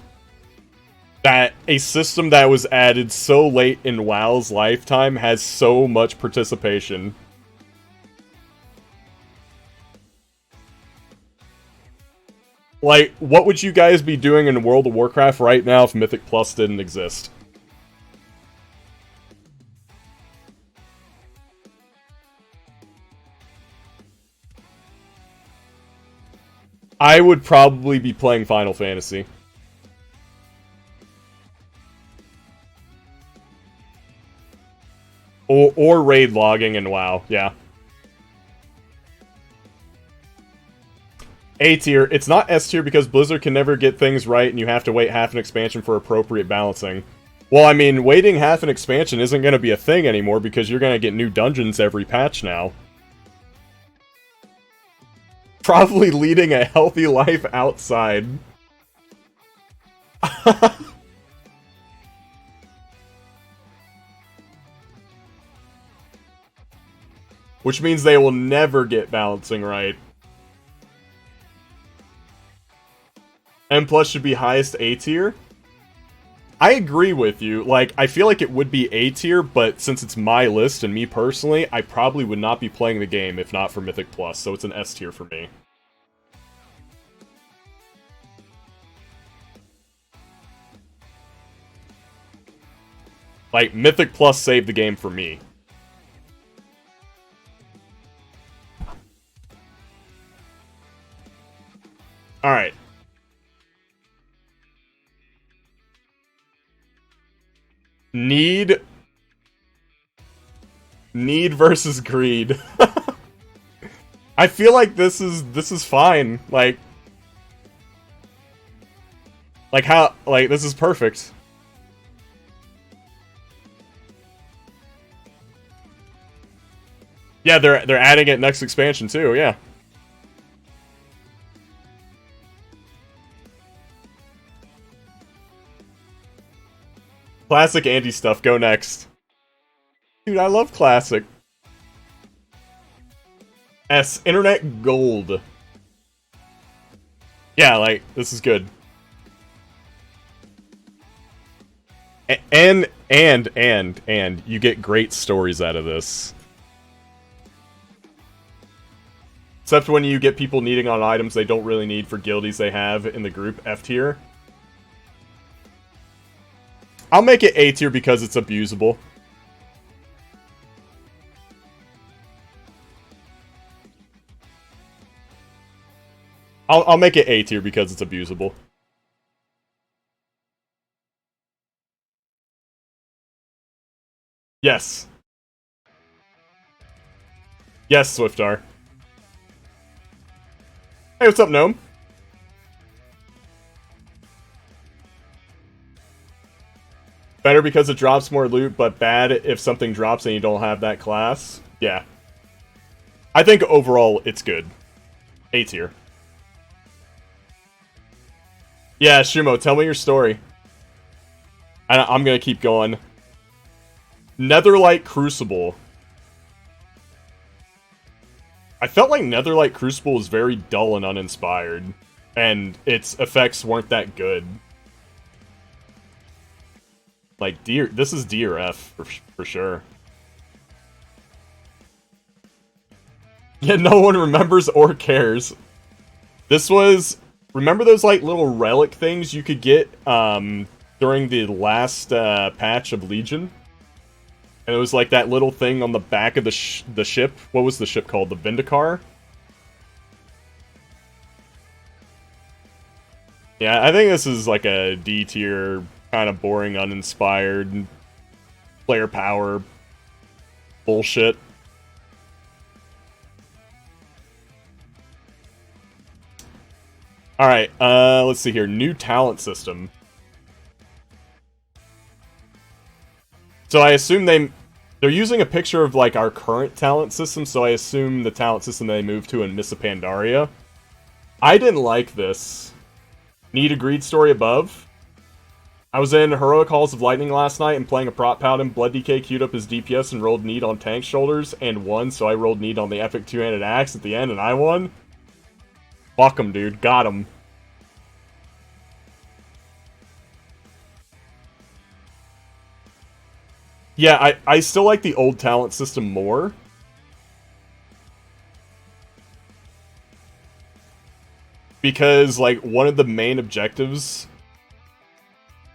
that a system that was added so late in WoW's lifetime has so much participation. Like, what would you guys be doing in World of Warcraft right now if Mythic Plus didn't exist? I would probably be playing Final Fantasy. Or raid logging in WoW, yeah. A tier. It's not S tier because Blizzard can never get things right and you have to wait half an expansion for appropriate balancing. Well, I mean, waiting half an expansion isn't going to be a thing anymore because you're going to get new dungeons every patch now. Probably leading a healthy life outside. Which means they will never get balancing right. M plus should be highest A tier. I agree with you. Like, I feel like it would be A tier, but since it's my list and me personally, I probably would not be playing the game if not for Mythic Plus, so it's an S tier for me. Like, Mythic Plus saved the game for me. Alright. Need versus greed. I feel like this is fine. Like how, like, this is perfect. Yeah, they're adding it next expansion too, yeah. Classic Andy stuff, go next. Dude, I love classic. S, Internet Gold. Yeah, like, this is good. And you get great stories out of this. Except when you get people needing on items they don't really need for guildies they have in the group, F tier. I'll make it A tier because it's abusable. I'll make it A tier because it's abusable. Yes. Yes, Swiftar. Hey, what's up, Gnome? Better because it drops more loot, but bad if something drops and you don't have that class. Yeah. I think overall, it's good. A tier. Yeah, Shumo, tell me your story. I'm gonna keep going. Netherlight Crucible. I felt like Netherlight Crucible was very dull and uninspired, and its effects weren't that good. Like, this is D or F, for sure. Yet no one remembers or cares. This was... Remember those, like, little relic things you could get, during the last, patch of Legion? And it was, like, that little thing on the back of the ship. What was the ship called? The Vindicar? Yeah, I think this is, like, a D-tier, kind of boring, uninspired, player power bullshit. Alright, let's see here. New talent system. So I assume they're using a picture of, like, our current talent system, so I assume the talent system they moved to in Miss Pandaria. I didn't like this. Need agreed story above. I was in Heroic Halls of Lightning last night and playing a prop paladin. Blood DK queued up his DPS and rolled need on tank shoulders and won, so I rolled need on the epic two-handed axe at the end and I won. Fuck him, dude. Got him. Yeah, I still like the old talent system more. Because, like, one of the main objectives...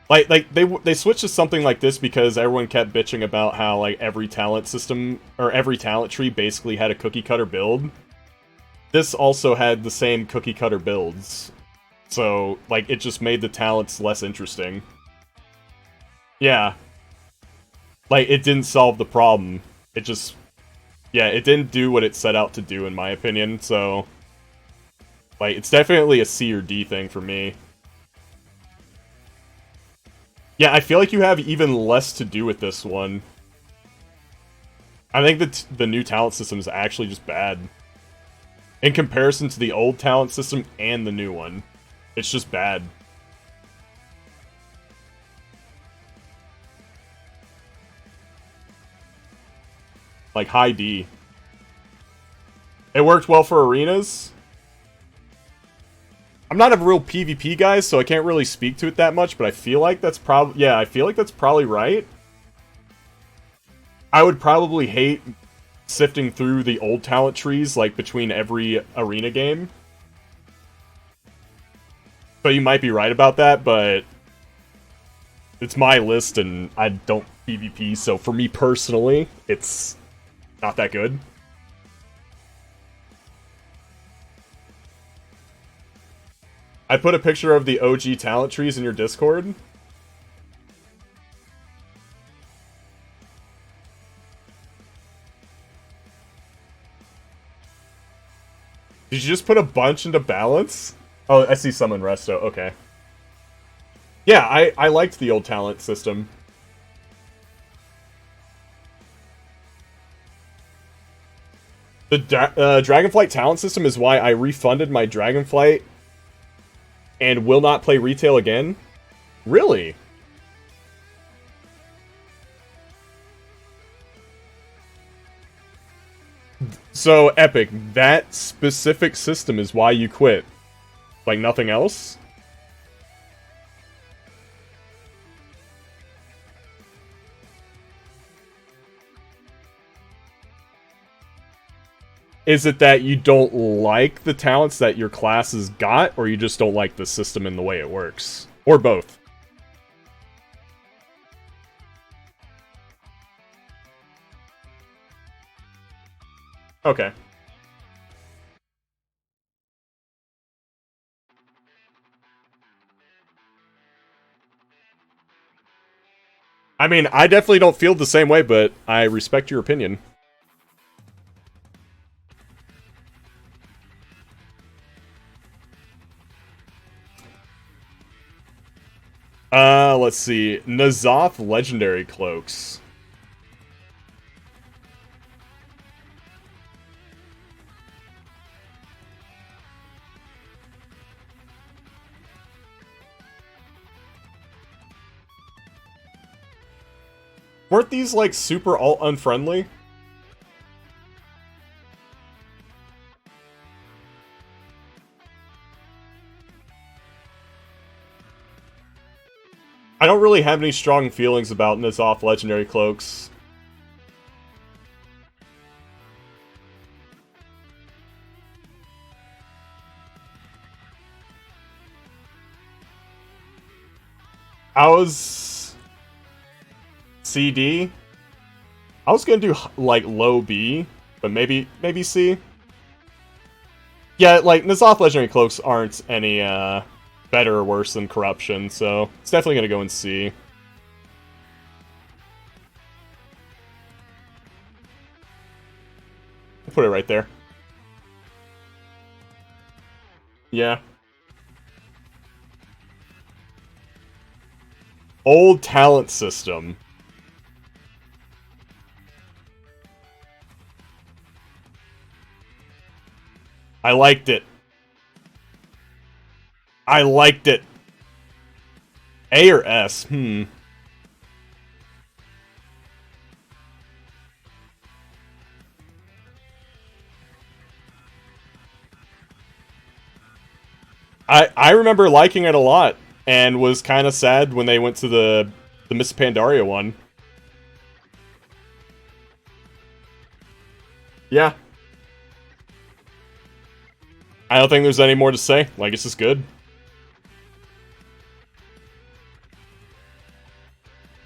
Like they switched to something like this because everyone kept bitching about how, like, every talent system, or every talent tree basically had a cookie-cutter build. This also had the same cookie-cutter builds. So, like, it just made the talents less interesting. Yeah. Like, it didn't solve the problem. It just... Yeah, it didn't do what it set out to do, in my opinion, so... Like, it's definitely a C or D thing for me. Yeah, I feel like you have even less to do with this one. I think that the new talent system is actually just bad. In comparison to the old talent system and the new one. It's just bad. Like, high D. It worked well for arenas. I'm not a real PvP guy, so I can't really speak to it that much, but I feel like that's probably... Yeah, I feel like that's probably right. I would probably hate sifting through the old talent trees, like, between every arena game. So you might be right about that, but... It's my list, and I don't PvP, so for me personally, it's not that good. I put a picture of the OG talent trees in your Discord. Did you just put a bunch into balance? Oh, I see some in Resto. Okay. Yeah, I liked the old talent system. The Dragonflight talent system is why I refunded my Dragonflight and will not play retail again? Really? So, Epic, that specific system is why you quit. Like nothing else? Is it that you don't like the talents that your classes got, or you just don't like the system and the way it works? Or both? Okay. I mean, I definitely don't feel the same way, but I respect your opinion. Let's see. N'Zoth Legendary Cloaks. Weren't these, like, super alt-unfriendly? I don't really have any strong feelings about N'Zoth Legendary Cloaks. I was CD. I was gonna do like low B, but maybe C. Yeah, like N'Zoth Legendary Cloaks aren't any better or worse than Corruption, so it's definitely gonna go in C. I'll put it right there. Yeah. Old talent system. I liked it. I liked it. A or S? I remember liking it a lot, and was kind of sad when they went to the Miss Pandaria one. Yeah. I don't think there's any more to say. Like, it's just good.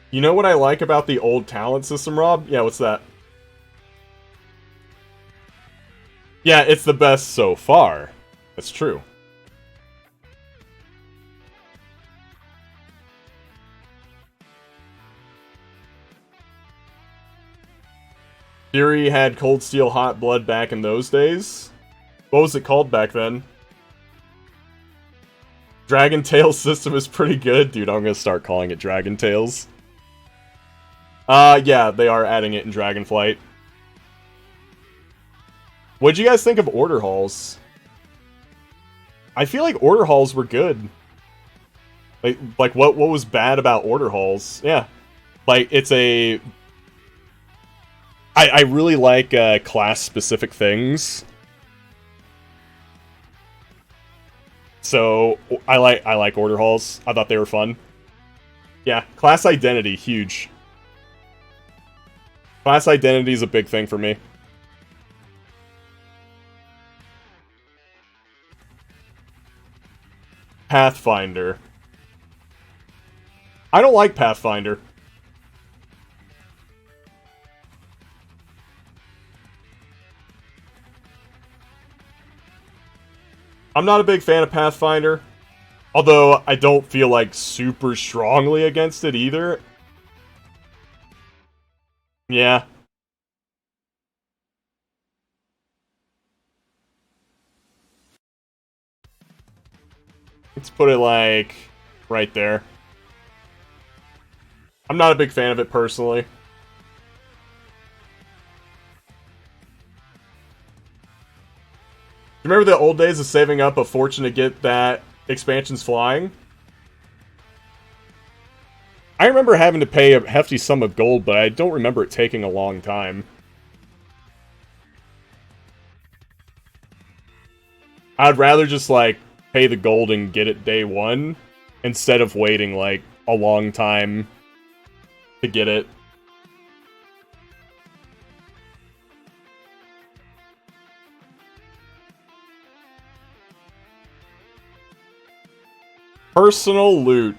You know what I like about the old talent system, Rob? Yeah, what's that? Yeah, it's the best so far. That's true. Fury had Cold Steel Hot Blood back in those days. What was it called back then? Dragon Tales system is pretty good. Dude, I'm gonna start calling it Dragon Tales. Yeah, they are adding it in Dragonflight. What'd you guys think of Order Halls? I feel like Order Halls were good. Like what was bad about Order Halls? Yeah. Like, it's a... I really like class-specific things. So, I like Order Halls. I thought they were fun. Yeah, class identity, huge. Class identity is a big thing for me. Pathfinder. I don't like Pathfinder. I'm not a big fan of Pathfinder. Although, I don't feel like super strongly against it either. Yeah. Let's put it like right there. I'm not a big fan of it personally. You remember the old days of saving up a fortune to get that expansion's flying? I remember having to pay a hefty sum of gold, but I don't remember it taking a long time. I'd rather just, like, pay the gold and get it day one, instead of waiting, like, a long time to get it. Personal loot.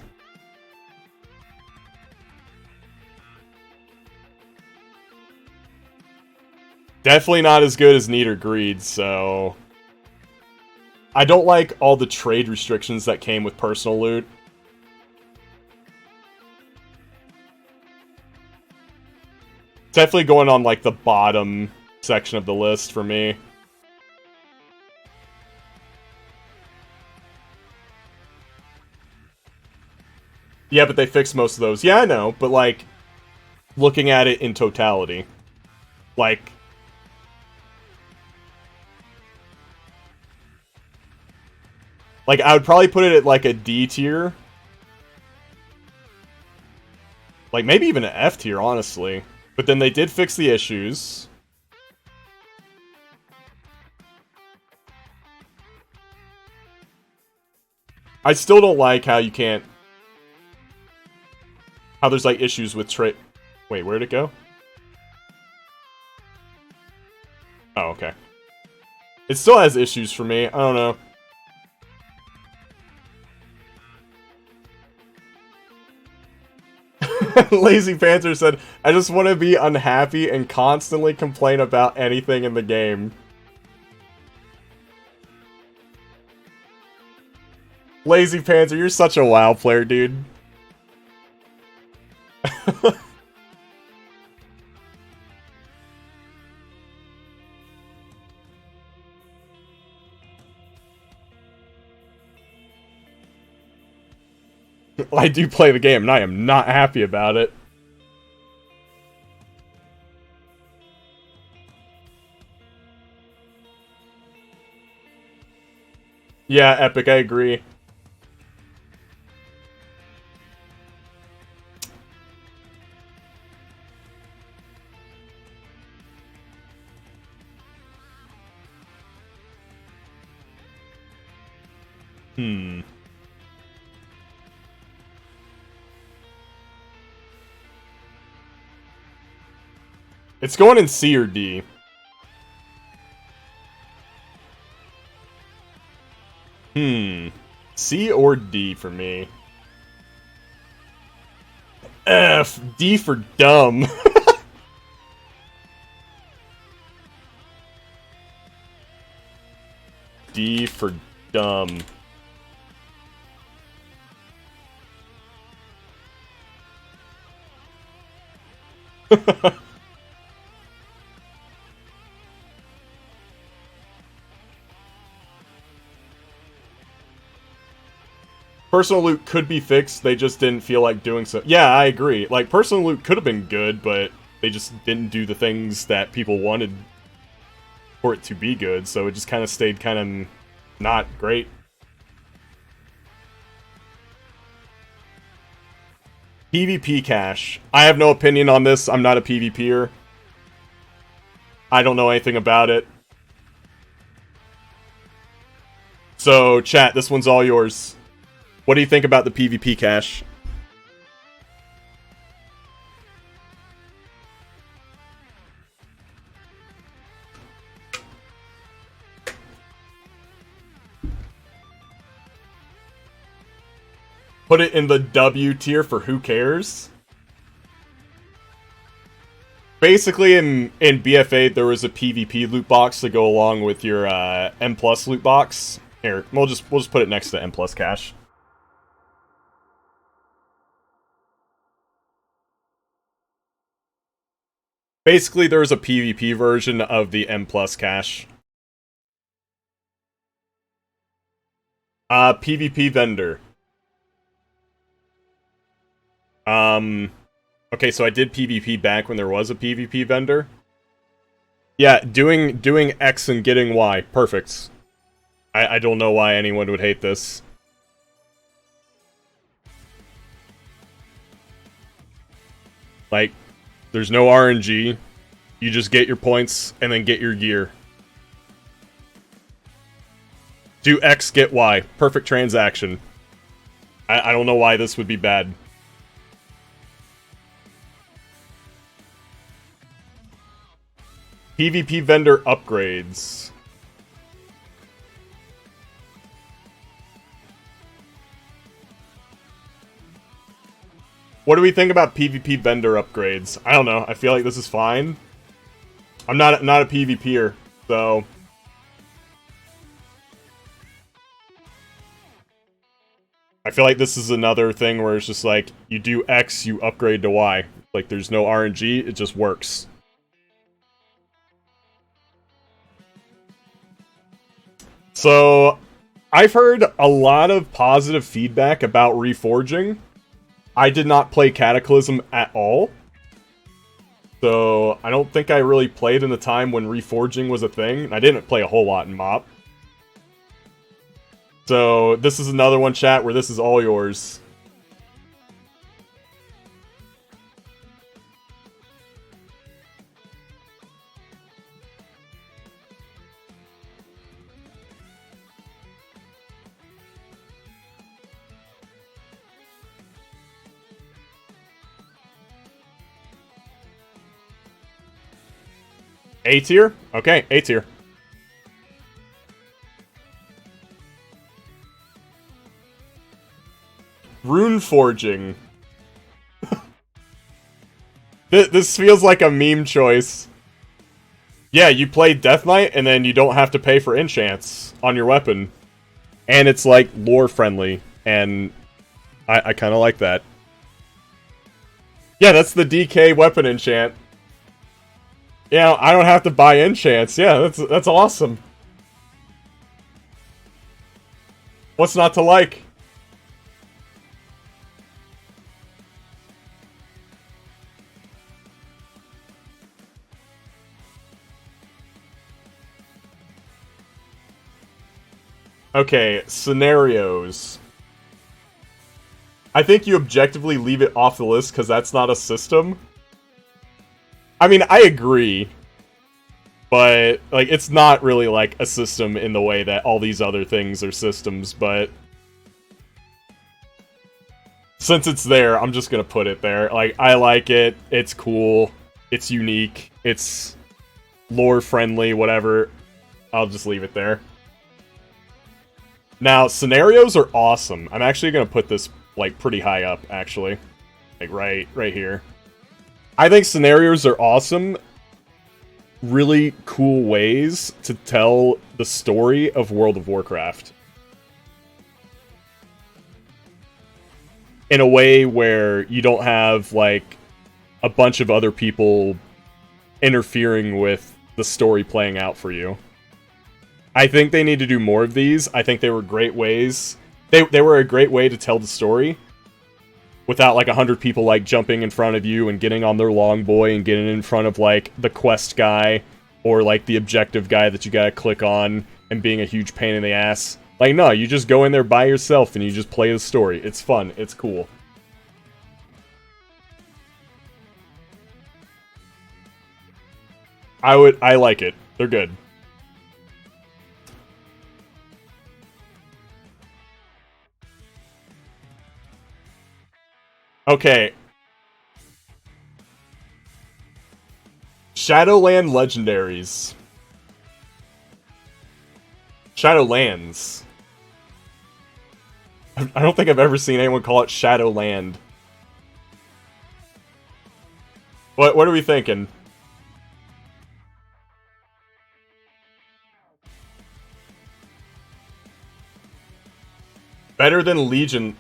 Definitely not as good as Need or Greed, so... I don't like all the trade restrictions that came with personal loot. Definitely going on, like, the bottom section of the list for me. Yeah, but they fixed most of those. Yeah, I know, but, like, looking at it in totality. Like... Like, I would probably put it at, like, a D tier. Like, maybe even an F tier, honestly. But then they did fix the issues. I still don't like how you can't... How there's, like, issues with trade... Wait, where'd it go? Oh, okay. It still has issues for me. I don't know. Lazy Panther said, I just want to be unhappy and constantly complain about anything in the game. Lazy Panther, you're such a WoW player, dude. I do play the game, and I am not happy about it. Yeah, Epic, I agree. It's going in C or D. C or D for me. F. D for dumb. D for dumb. Personal loot could be fixed, they just didn't feel like doing so. Yeah, I agree. Like, personal loot could have been good, but they just didn't do the things that people wanted for it to be good, so it just kind of stayed kind of not great. PvP cache. I have no opinion on this, I'm not a PvPer. I don't know anything about it. So, chat, this one's all yours. What do you think about the PvP cache? Put it in the W tier for who cares? Basically, in BF8, there was a PvP loot box to go along with your M+ loot box. Here, we'll just put it next to M+ cache. Basically, there was a PvP version of the M+ cache. PvP vendor. Okay, so I did PvP back when there was a PvP vendor. Yeah, doing X and getting Y. Perfect. I don't know why anyone would hate this. Like, there's no RNG. You just get your points and then get your gear. Do X, get Y. Perfect transaction. I don't know why this would be bad. PvP vendor upgrades. What do we think about PvP vendor upgrades? I don't know. I feel like this is fine. I'm not a PvPer, so I feel like this is another thing where it's just like you do X, you upgrade to Y. Like there's no RNG, it just works. So, I've heard a lot of positive feedback about Reforging. I did not play Cataclysm at all. So, I don't think I really played in the time when Reforging was a thing. And I didn't play a whole lot in MoP. So, this is another one, chat, where this is all yours. A tier? Okay, A tier. Rune forging. This feels like a meme choice. Yeah, you play Death Knight, and then you don't have to pay for enchants on your weapon. And it's, like, lore-friendly, and I kind of like that. Yeah, that's the DK weapon enchant. Yeah, I don't have to buy enchants. Yeah, that's awesome. What's not to like? Okay, scenarios. I think you objectively leave it off the list because that's not a system. I mean, I agree. But, like, it's not really, like, a system in the way that all these other things are systems, but... Since it's there, I'm just gonna put it there. Like, I like it, it's cool, it's unique, it's lore-friendly, whatever. I'll just leave it there. Now, scenarios are awesome. I'm actually gonna put this, like, pretty high up, actually. Like, right here. I think scenarios are awesome. Really cool ways to tell the story of World of Warcraft. In a way where you don't have, like, a bunch of other people interfering with the story playing out for you. I think they need to do more of these. I think they were great ways. They were a great way to tell the story without, like, 100 people, like, jumping in front of you and getting on their longboy and getting in front of, like, the quest guy or, like, the objective guy that you gotta click on and being a huge pain in the ass. Like, no, you just go in there by yourself and you just play the story. It's fun. It's cool. I like it. They're good. Okay. Shadowland legendaries. Shadowlands. I don't think I've ever seen anyone call it Shadowland. What are we thinking? Better than Legion.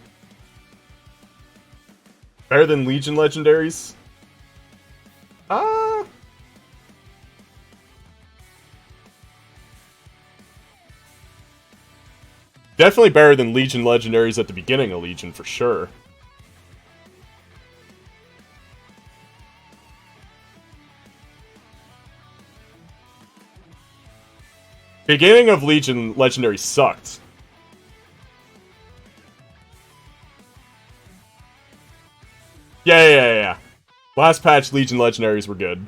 Better than Legion legendaries? Definitely better than Legion legendaries at the beginning of Legion, for sure. Beginning of Legion legendary sucked. Yeah. Last patch, Legion legendaries were good.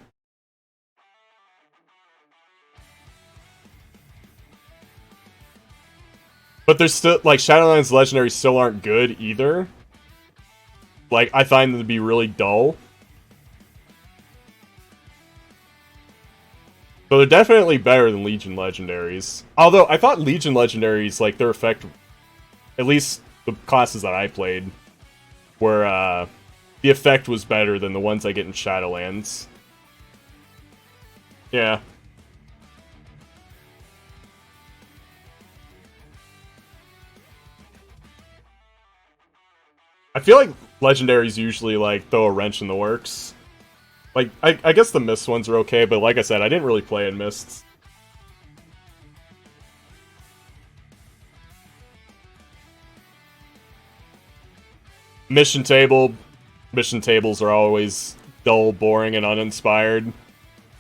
But there's still, like, Shadowlands legendaries still aren't good either. Like, I find them to be really dull. So they're definitely better than Legion legendaries. Although, I thought Legion legendaries, like, their effect, at least the classes that I played, were, the effect was better than the ones I get in Shadowlands. Yeah. I feel like legendaries usually, like, throw a wrench in the works. Like, I guess the Mist ones are okay, but like I said, I didn't really play in Mists. Mission tables are always dull, boring, and uninspired.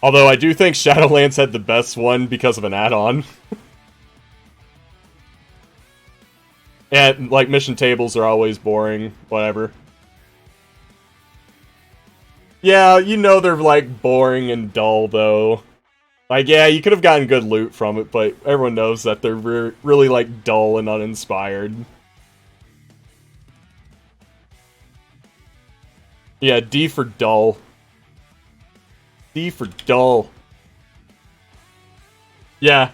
Although I do think Shadowlands had the best one because of an add-on. And, like, mission tables are always boring, whatever. Yeah, you know they're, like, boring and dull, though. Like, yeah, you could have gotten good loot from it, but everyone knows that they're really, like, dull and uninspired. Yeah, D for dull. D for dull. Yeah.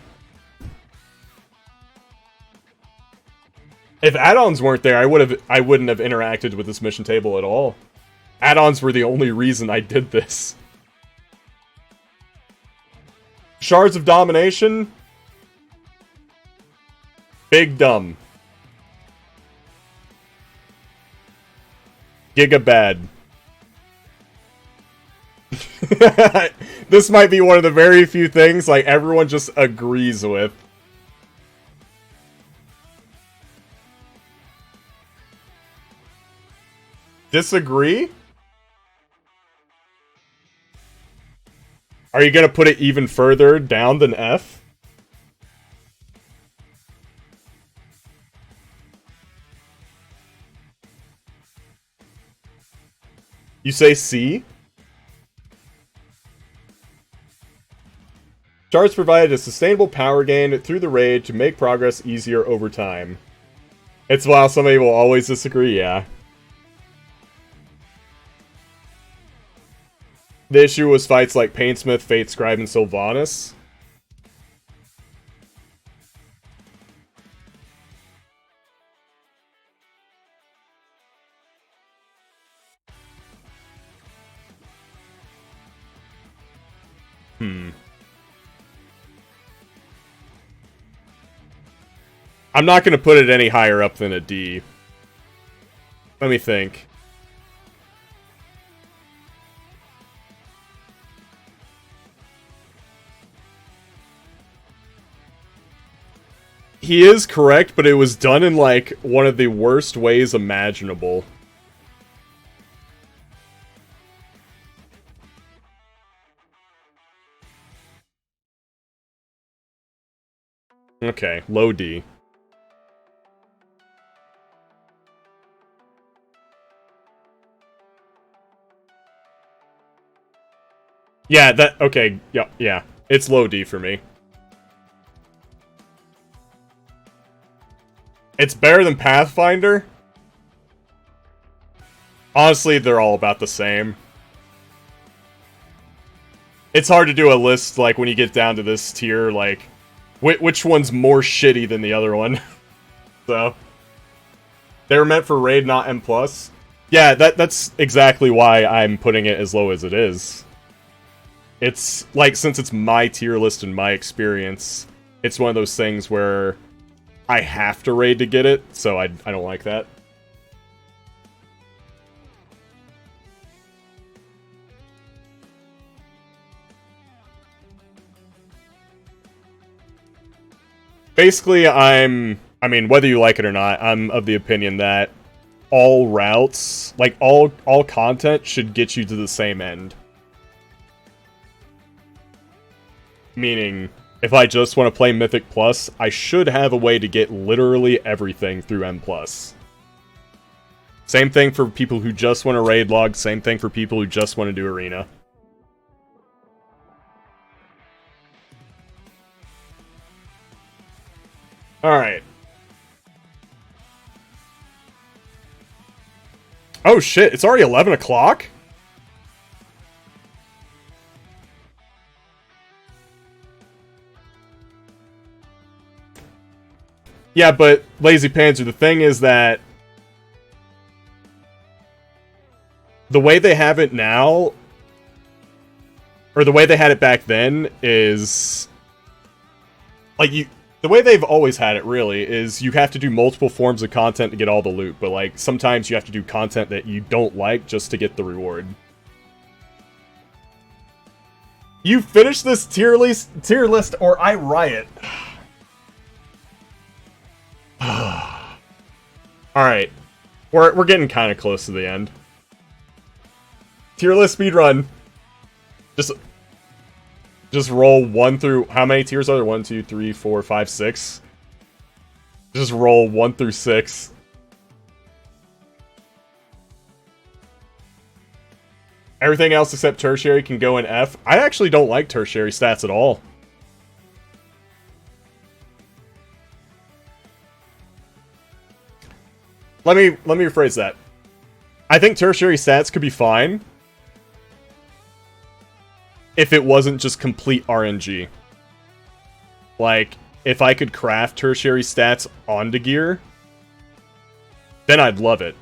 If add-ons weren't there, I wouldn't have interacted with this mission table at all. Add-ons were the only reason I did this. Shards of Domination? Big dumb. Giga bad. This might be one of the very few things, like, everyone just agrees with. Disagree? Are you gonna put it even further down than F? You say C? Shards provided a sustainable power gain through the raid to make progress easier over time. It's while somebody will always disagree, yeah. The issue was fights like Painsmith, Fate Scribe, and Sylvanas. I'm not going to put it any higher up than a D. Let me think. He is correct, but it was done in, like, one of the worst ways imaginable. Okay, low D. Yeah, okay, yeah. It's low D for me. It's better than Pathfinder? Honestly, they're all about the same. It's hard to do a list, like, when you get down to this tier, like, which one's more shitty than the other one. So, they were meant for raid, not M+. Yeah, that's exactly why I'm putting it as low as it is. It's, like, since it's my tier list and my experience, it's one of those things where I have to raid to get it, so I don't like that. Basically, I mean, whether you like it or not, I'm of the opinion that all routes, like, all content should get you to the same end. Meaning, if I just want to play Mythic Plus, I should have a way to get literally everything through M+. Same thing for people who just want to raid log, same thing for people who just want to do arena. Alright. Oh shit, it's already 11 o'clock? Yeah, but Lazy Panzer, the thing is that the way they have it now, or the way they had it back then, is like the way they've always had it, really, is you have to do multiple forms of content to get all the loot, but, like, sometimes you have to do content that you don't like just to get the reward. You finish this tier list or I riot. Alright. We're getting kind of close to the end. Tier list speedrun. Just roll 1 through... How many tiers are there? 1, 2, 3, 4, 5, 6? Just roll 1 through 6. Everything else except tertiary can go in F. I actually don't like tertiary stats at all. Let me rephrase that. I think tertiary stats could be fine if it wasn't just complete RNG. Like, if I could craft tertiary stats onto gear, then I'd love it.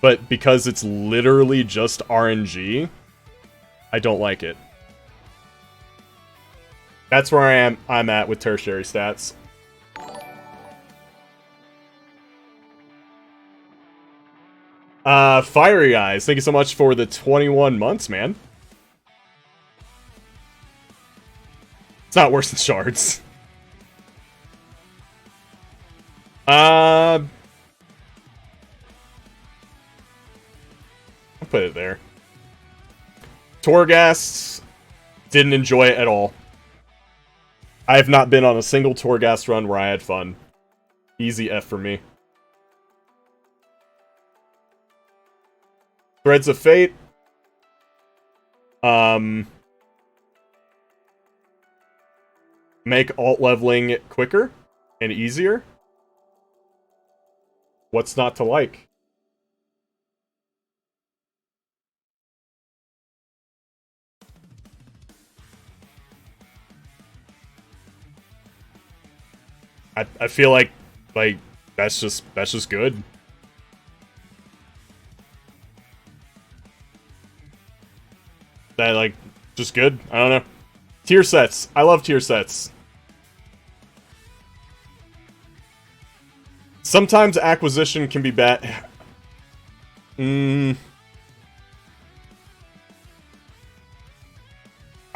but because it's literally just RNG, I don't like it. That's where I'm at with tertiary stats. Fiery Eyes, thank you so much for the 21 months, man. It's not worse than Shards. I'll put it there. Torghast, didn't enjoy it at all. I have not been on a single Torghast run where I had fun. Easy F for me. Threads of Fate. Make alt leveling quicker and easier. What's not to like? I feel like that's just good. That just good. I don't know. Tier sets. I love tier sets. Sometimes acquisition can be bad. I'm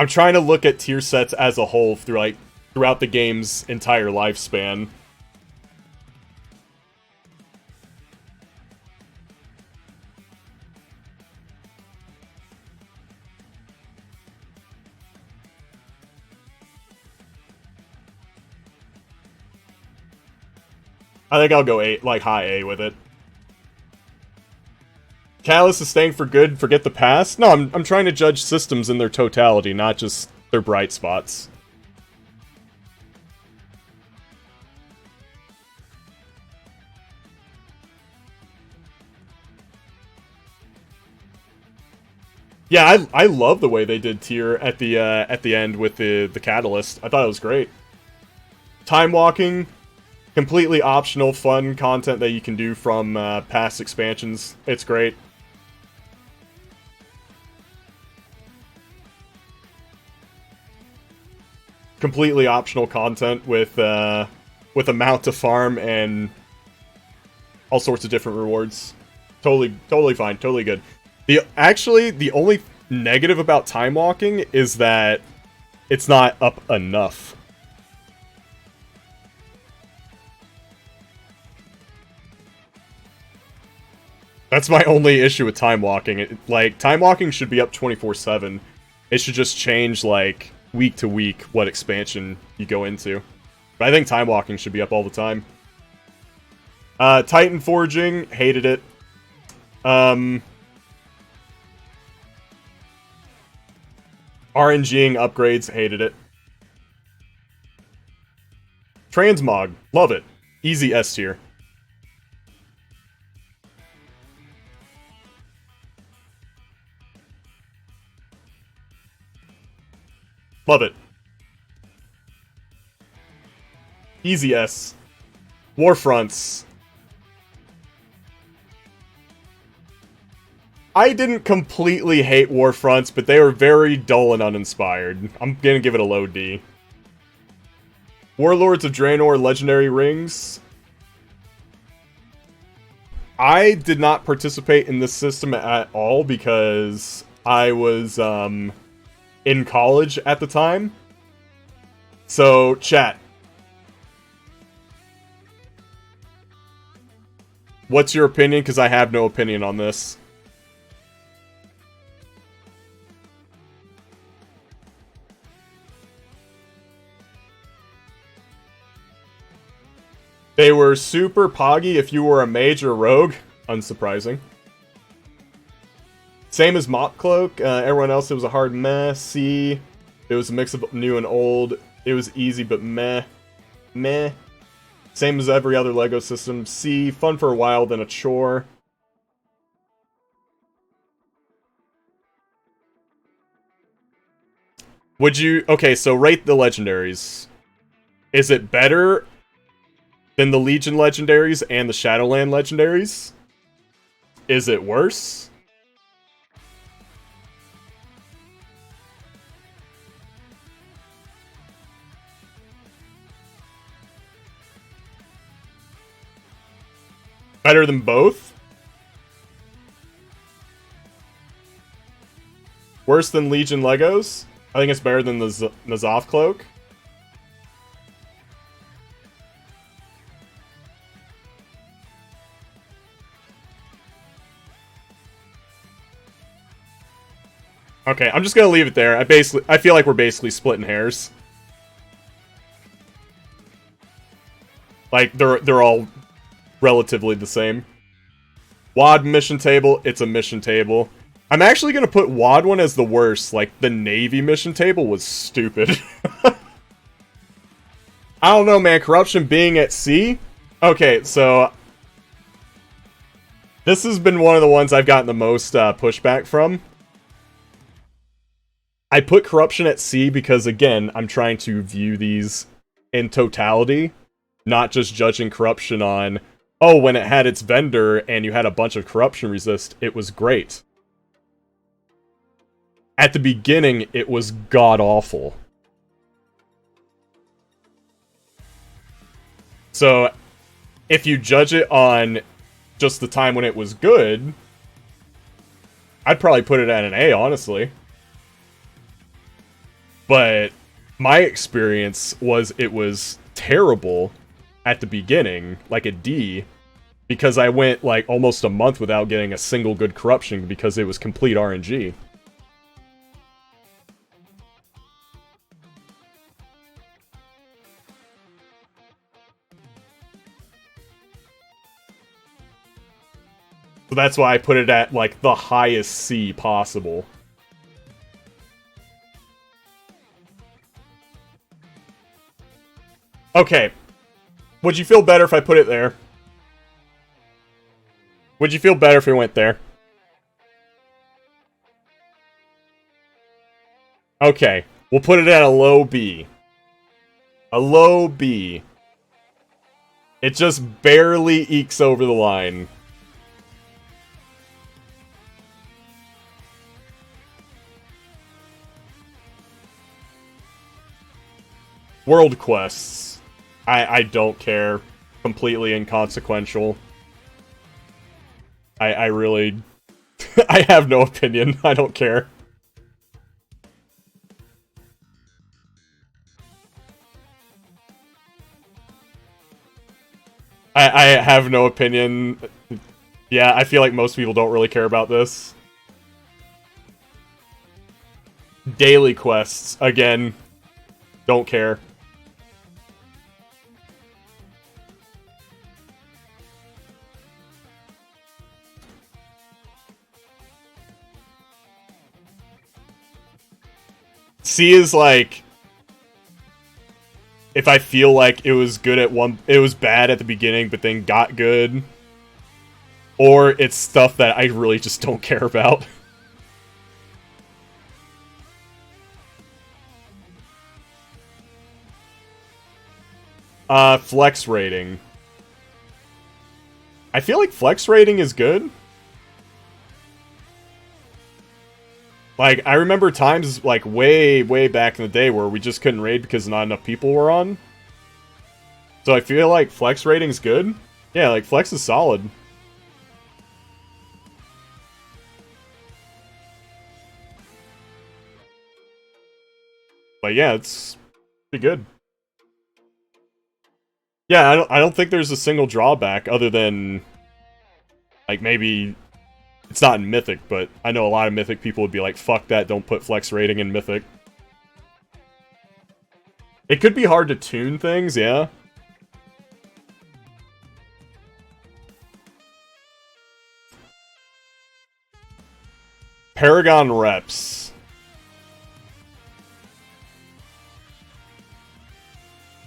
trying to look at tier sets as a whole throughout the game's entire lifespan. I think I'll go high A with it. Callus is staying for good, forget the past? No, I'm trying to judge systems in their totality, not just their bright spots. Yeah, I love the way they did tier at the end with the catalyst. I thought it was great. Time walking, completely optional, fun content that you can do from past expansions. It's great. Completely optional content with a mount to farm and all sorts of different rewards. Totally fine, totally good. The only negative about time walking is that it's not up enough. That's my only issue with time walking. Time walking should be up 24/7. It should just change, week to week what expansion you go into. But I think time walking should be up all the time. Titan forging, hated it. RNGing upgrades, hated it. Transmog, love it. Easy S tier. Love it. Easy S. Warfronts. I didn't completely hate Warfronts, but they were very dull and uninspired. I'm gonna give it a low D. Warlords of Draenor Legendary Rings. I did not participate in this system at all because I was in college at the time. So, chat. What's your opinion? Because I have no opinion on this. They were super poggy if you were a mage or rogue. Unsurprising. Same as Mop Cloak. Everyone else, it was a hard meh. C. It was a mix of new and old. It was easy, but meh. Meh. Same as every other LEGO system. C. Fun for a while, then a chore. Would you... Okay, so rate the legendaries. Is it better than the Legion legendaries and the Shadowland legendaries? Is it worse? Better than both? Worse than Legion Legos? I think it's better than the N'Zoth Cloak. Okay, I'm just gonna leave it there. I feel like we're basically splitting hairs. Like they're all relatively the same. WoD mission table, it's a mission table. I'm actually gonna put WoD one as the worst. Like the Navy mission table was stupid. I don't know, man. Corruption being at sea? Okay, so this has been one of the ones I've gotten the most pushback from. I put corruption at sea because, again, I'm trying to view these in totality, not just judging corruption on, oh, when it had its vendor and you had a bunch of corruption resist, it was great. At the beginning, it was god-awful. So, if you judge it on just the time when it was good, I'd probably put it at an A, honestly. But my experience was it was terrible at the beginning, like a D, because I went like almost a month without getting a single good corruption because it was complete RNG. So that's why I put it at like the highest C possible. Okay. Would you feel better if I put it there? Would you feel better if it went there? Okay. We'll put it at a low B. A low B. It just barely ekes over the line. World quests. I don't care. Completely inconsequential. I really... I have no opinion. I don't care. I have no opinion. Yeah, I feel like most people don't really care about this. Daily quests. Again, don't care. C is like, if I feel like it was good at it was bad at the beginning, but then got good. Or it's stuff that I really just don't care about. Flex rating. I feel like flex rating is good. Like, I remember times, like, way, way back in the day where we just couldn't raid because not enough people were on. So I feel like flex rating's good. Yeah, like, flex is solid. But yeah, it's pretty good. Yeah, I don't think there's a single drawback other than, like, maybe... It's not in Mythic, but I know a lot of Mythic people would be like, fuck that, don't put flex rating in Mythic. It could be hard to tune things, yeah. Paragon reps.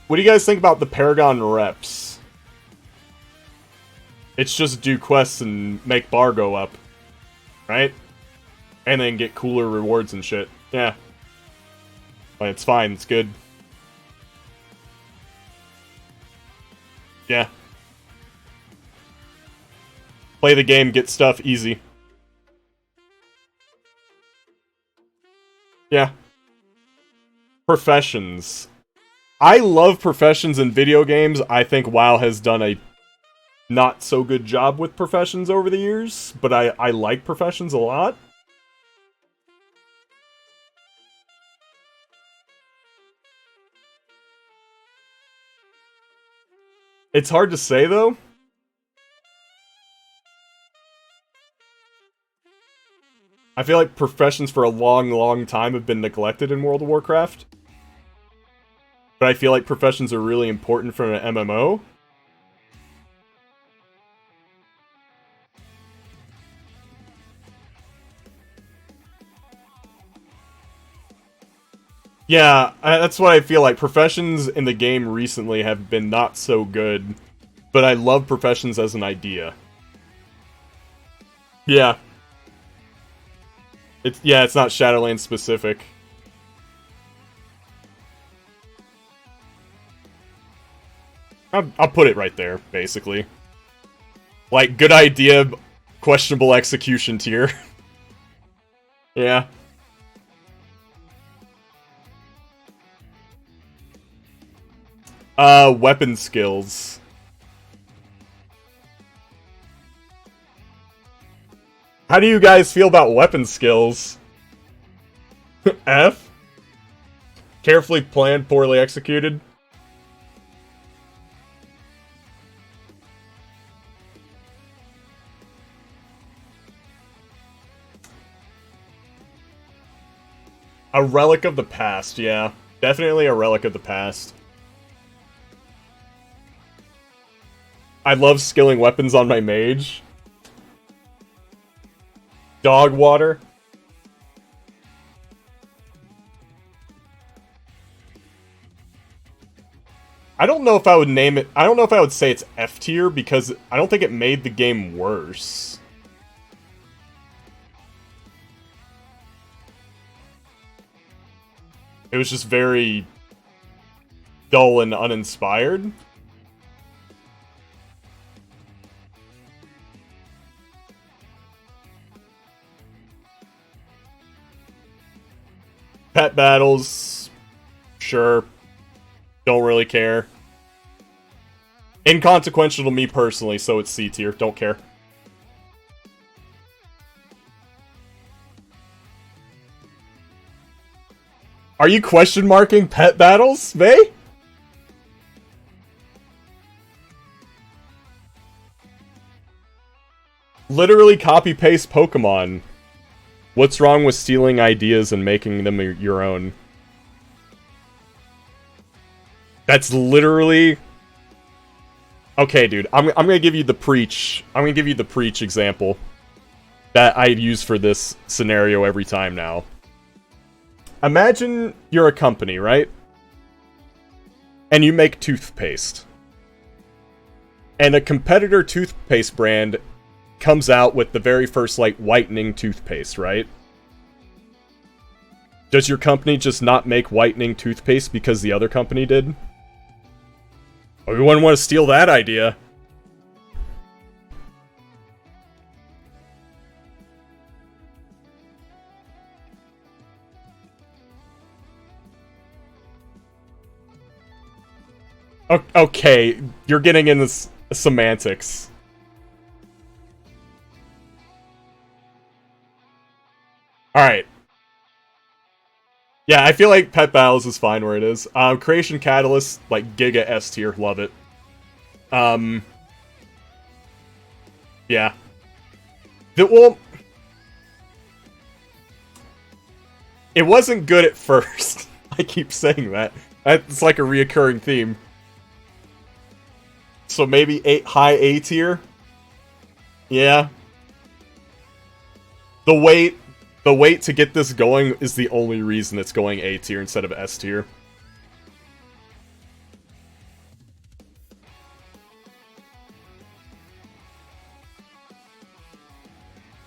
What do you guys think about the Paragon reps? It's just do quests and make bar go up. Right? And then get cooler rewards and shit. Yeah. But it's fine, it's good. Yeah. Play the game, get stuff easy. Yeah. Professions. I love professions in video games. I think WoW has done a not so good job with professions over the years, but I like professions a lot. It's hard to say, though. I feel like professions for a long, long time have been neglected in World of Warcraft. But I feel like professions are really important for an MMO. Yeah, that's what I feel like. Professions in the game recently have been not so good, but I love professions as an idea. Yeah. It's not Shadowlands specific. I'll put it right there, basically. Like, good idea, questionable execution tier. Yeah. Weapon skills. How do you guys feel about weapon skills? F? Carefully planned, poorly executed? A relic of the past, yeah. Definitely a relic of the past. I love skilling weapons on my mage. Dog water. I don't know if I would name it... I don't know if I would say it's F tier, because I don't think it made the game worse. It was just very dull and uninspired. Pet battles, sure. Don't really care. Inconsequential to me personally, so it's C tier. Don't care. Are you question marking pet battles, May? Literally copy paste Pokemon. What's wrong with stealing ideas and making them your own? That's literally... Okay, dude. I'm gonna give you the preach. I'm gonna give you the preach example that I use for this scenario every time now. Imagine you're a company, right? And you make toothpaste. And a competitor toothpaste brand comes out with the very first, like, whitening toothpaste, right? Does your company just not make whitening toothpaste because the other company did? Well, we wouldn't want to steal that idea. Okay, you're getting into semantics. Alright. Yeah, I feel like Pet Battles is fine where it is. Creation Catalyst, like, Giga S tier, love it. Yeah. Well... It wasn't good at first. I keep saying that. It's like a reoccurring theme. So maybe high A tier? Yeah. The wait to get this going is the only reason it's going A tier instead of S tier.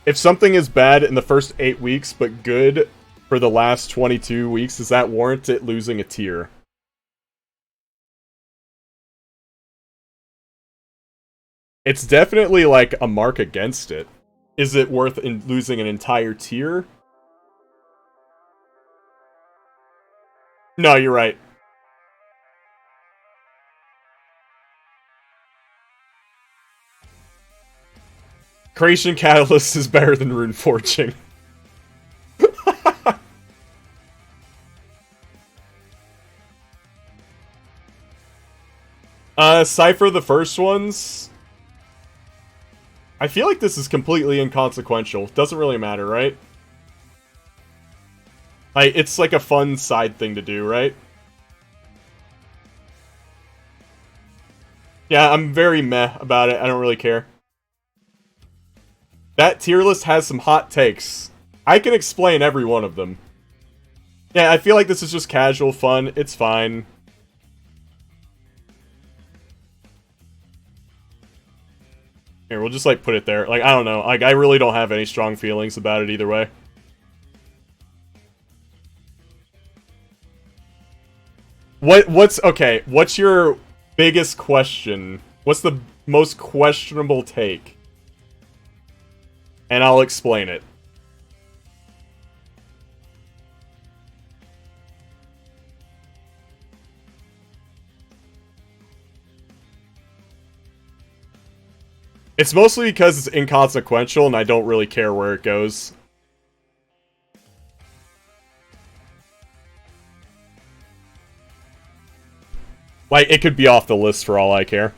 If something is bad in the first 8 weeks, but good for the last 22 weeks, does that warrant it losing a tier? It's definitely like a mark against it. Is it worth losing an entire tier? No, you're right. Creation Catalyst is better than Rune Forging. Cypher the first ones. I feel like this is completely inconsequential. Doesn't really matter, right? Like, it's like a fun side thing to do, right? Yeah, I'm very meh about it. I don't really care. That tier list has some hot takes. I can explain every one of them. Yeah, I feel like this is just casual fun. It's fine. Here, we'll just, like, put it there. Like, I don't know. Like, I really don't have any strong feelings about it either way. Okay, what's your biggest question? What's the most questionable take? And I'll explain it. It's mostly because it's inconsequential and I don't really care where it goes. Like, it could be off the list for all I care.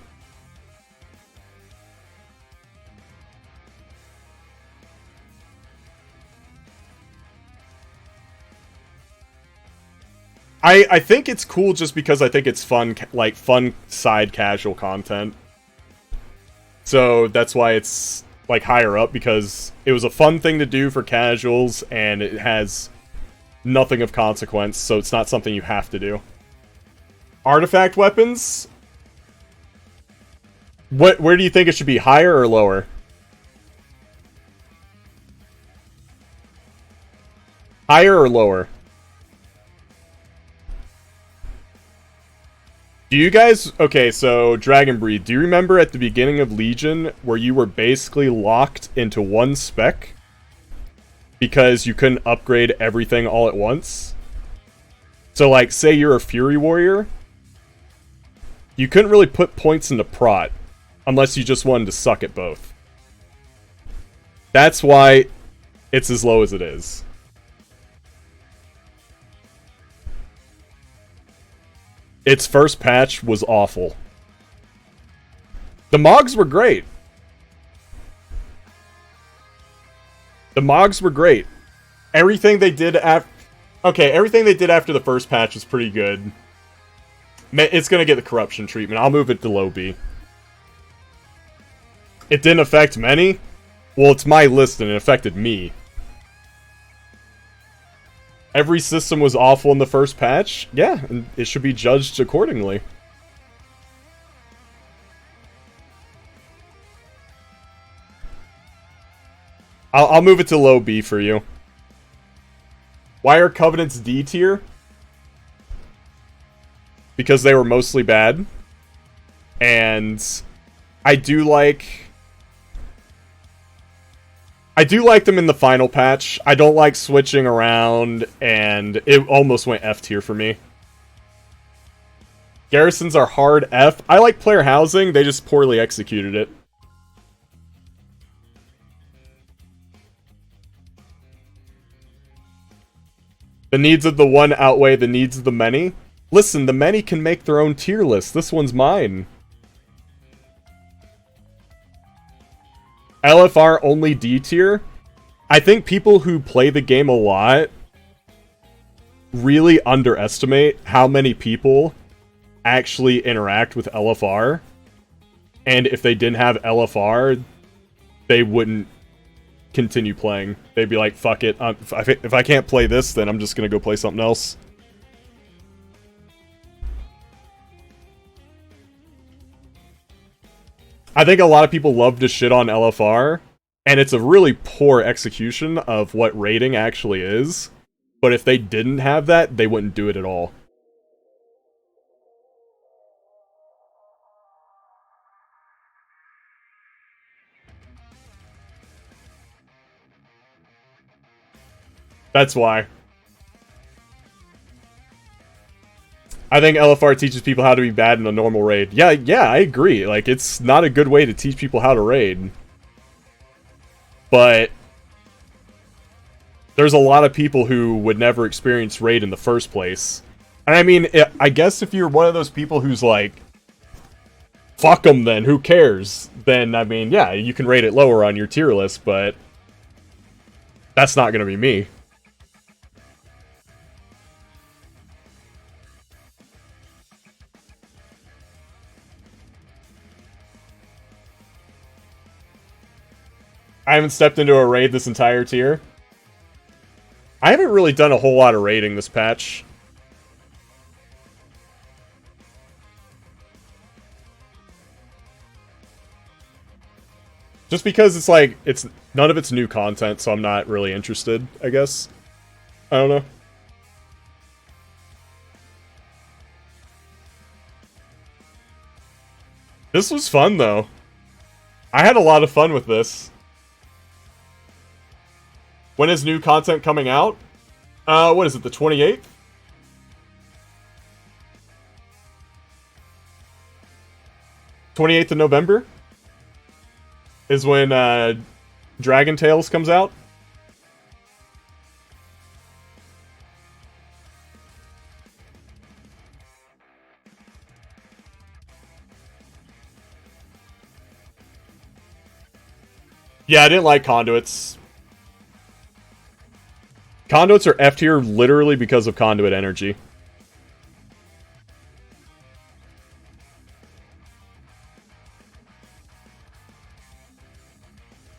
I think it's cool just because I think it's fun, like, fun side casual content. So that's why it's, like, higher up, because it was a fun thing to do for casuals, and it has nothing of consequence, so it's not something you have to do. Artifact weapons? Where do you think it should be, higher or lower? Higher or lower? Do you guys... Okay, so, Dragon Breed, do you remember at the beginning of Legion where you were basically locked into one spec? Because you couldn't upgrade everything all at once? So, like, say you're a Fury Warrior, you couldn't really put points into Prot, unless you just wanted to suck at both. That's why it's as low as it is. Its first patch was awful. The Mogs were great. The Mogs were great. Everything they did after... Okay, everything they did after the first patch was pretty good. It's gonna get the corruption treatment. I'll move it to low B. It didn't affect many? Well, it's my list and it affected me. Every system was awful in the first patch? Yeah, and it should be judged accordingly. I'll move it to low B for you. Why are Covenants D tier? Because they were mostly bad. And I do like them in the final patch. I don't like switching around, and it almost went F tier for me. Garrisons are hard F. I like player housing, they just poorly executed it. The needs of the one outweigh the needs of the many. Listen, the many can make their own tier list. This one's mine. LFR only D tier? I think people who play the game a lot really underestimate how many people actually interact with LFR. And if they didn't have LFR, they wouldn't continue playing. They'd be like, fuck it. If I can't play this, then I'm just gonna go play something else. I think a lot of people love to shit on LFR, and it's a really poor execution of what raiding actually is. But if they didn't have that, they wouldn't do it at all. That's why. I think LFR teaches people how to be bad in a normal raid. Yeah, I agree. Like, it's not a good way to teach people how to raid. But there's a lot of people who would never experience raid in the first place. And I mean, I guess if you're one of those people who's like, fuck them then, who cares? Then, I mean, yeah, you can rate it lower on your tier list, but that's not gonna be me. I haven't stepped into a raid this entire tier. I haven't really done a whole lot of raiding this patch. Just because it's like, none of it's new content, so I'm not really interested, I guess. I don't know. This was fun, though. I had a lot of fun with this. When is new content coming out? What is it, the 28th? 28th of November? Is when, Dragon Tales comes out? Yeah, I didn't like Conduits. Conduits are F tier literally because of Conduit energy.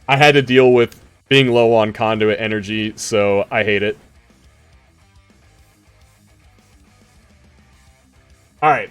I had to deal with being low on Conduit energy, so I hate it. Alright.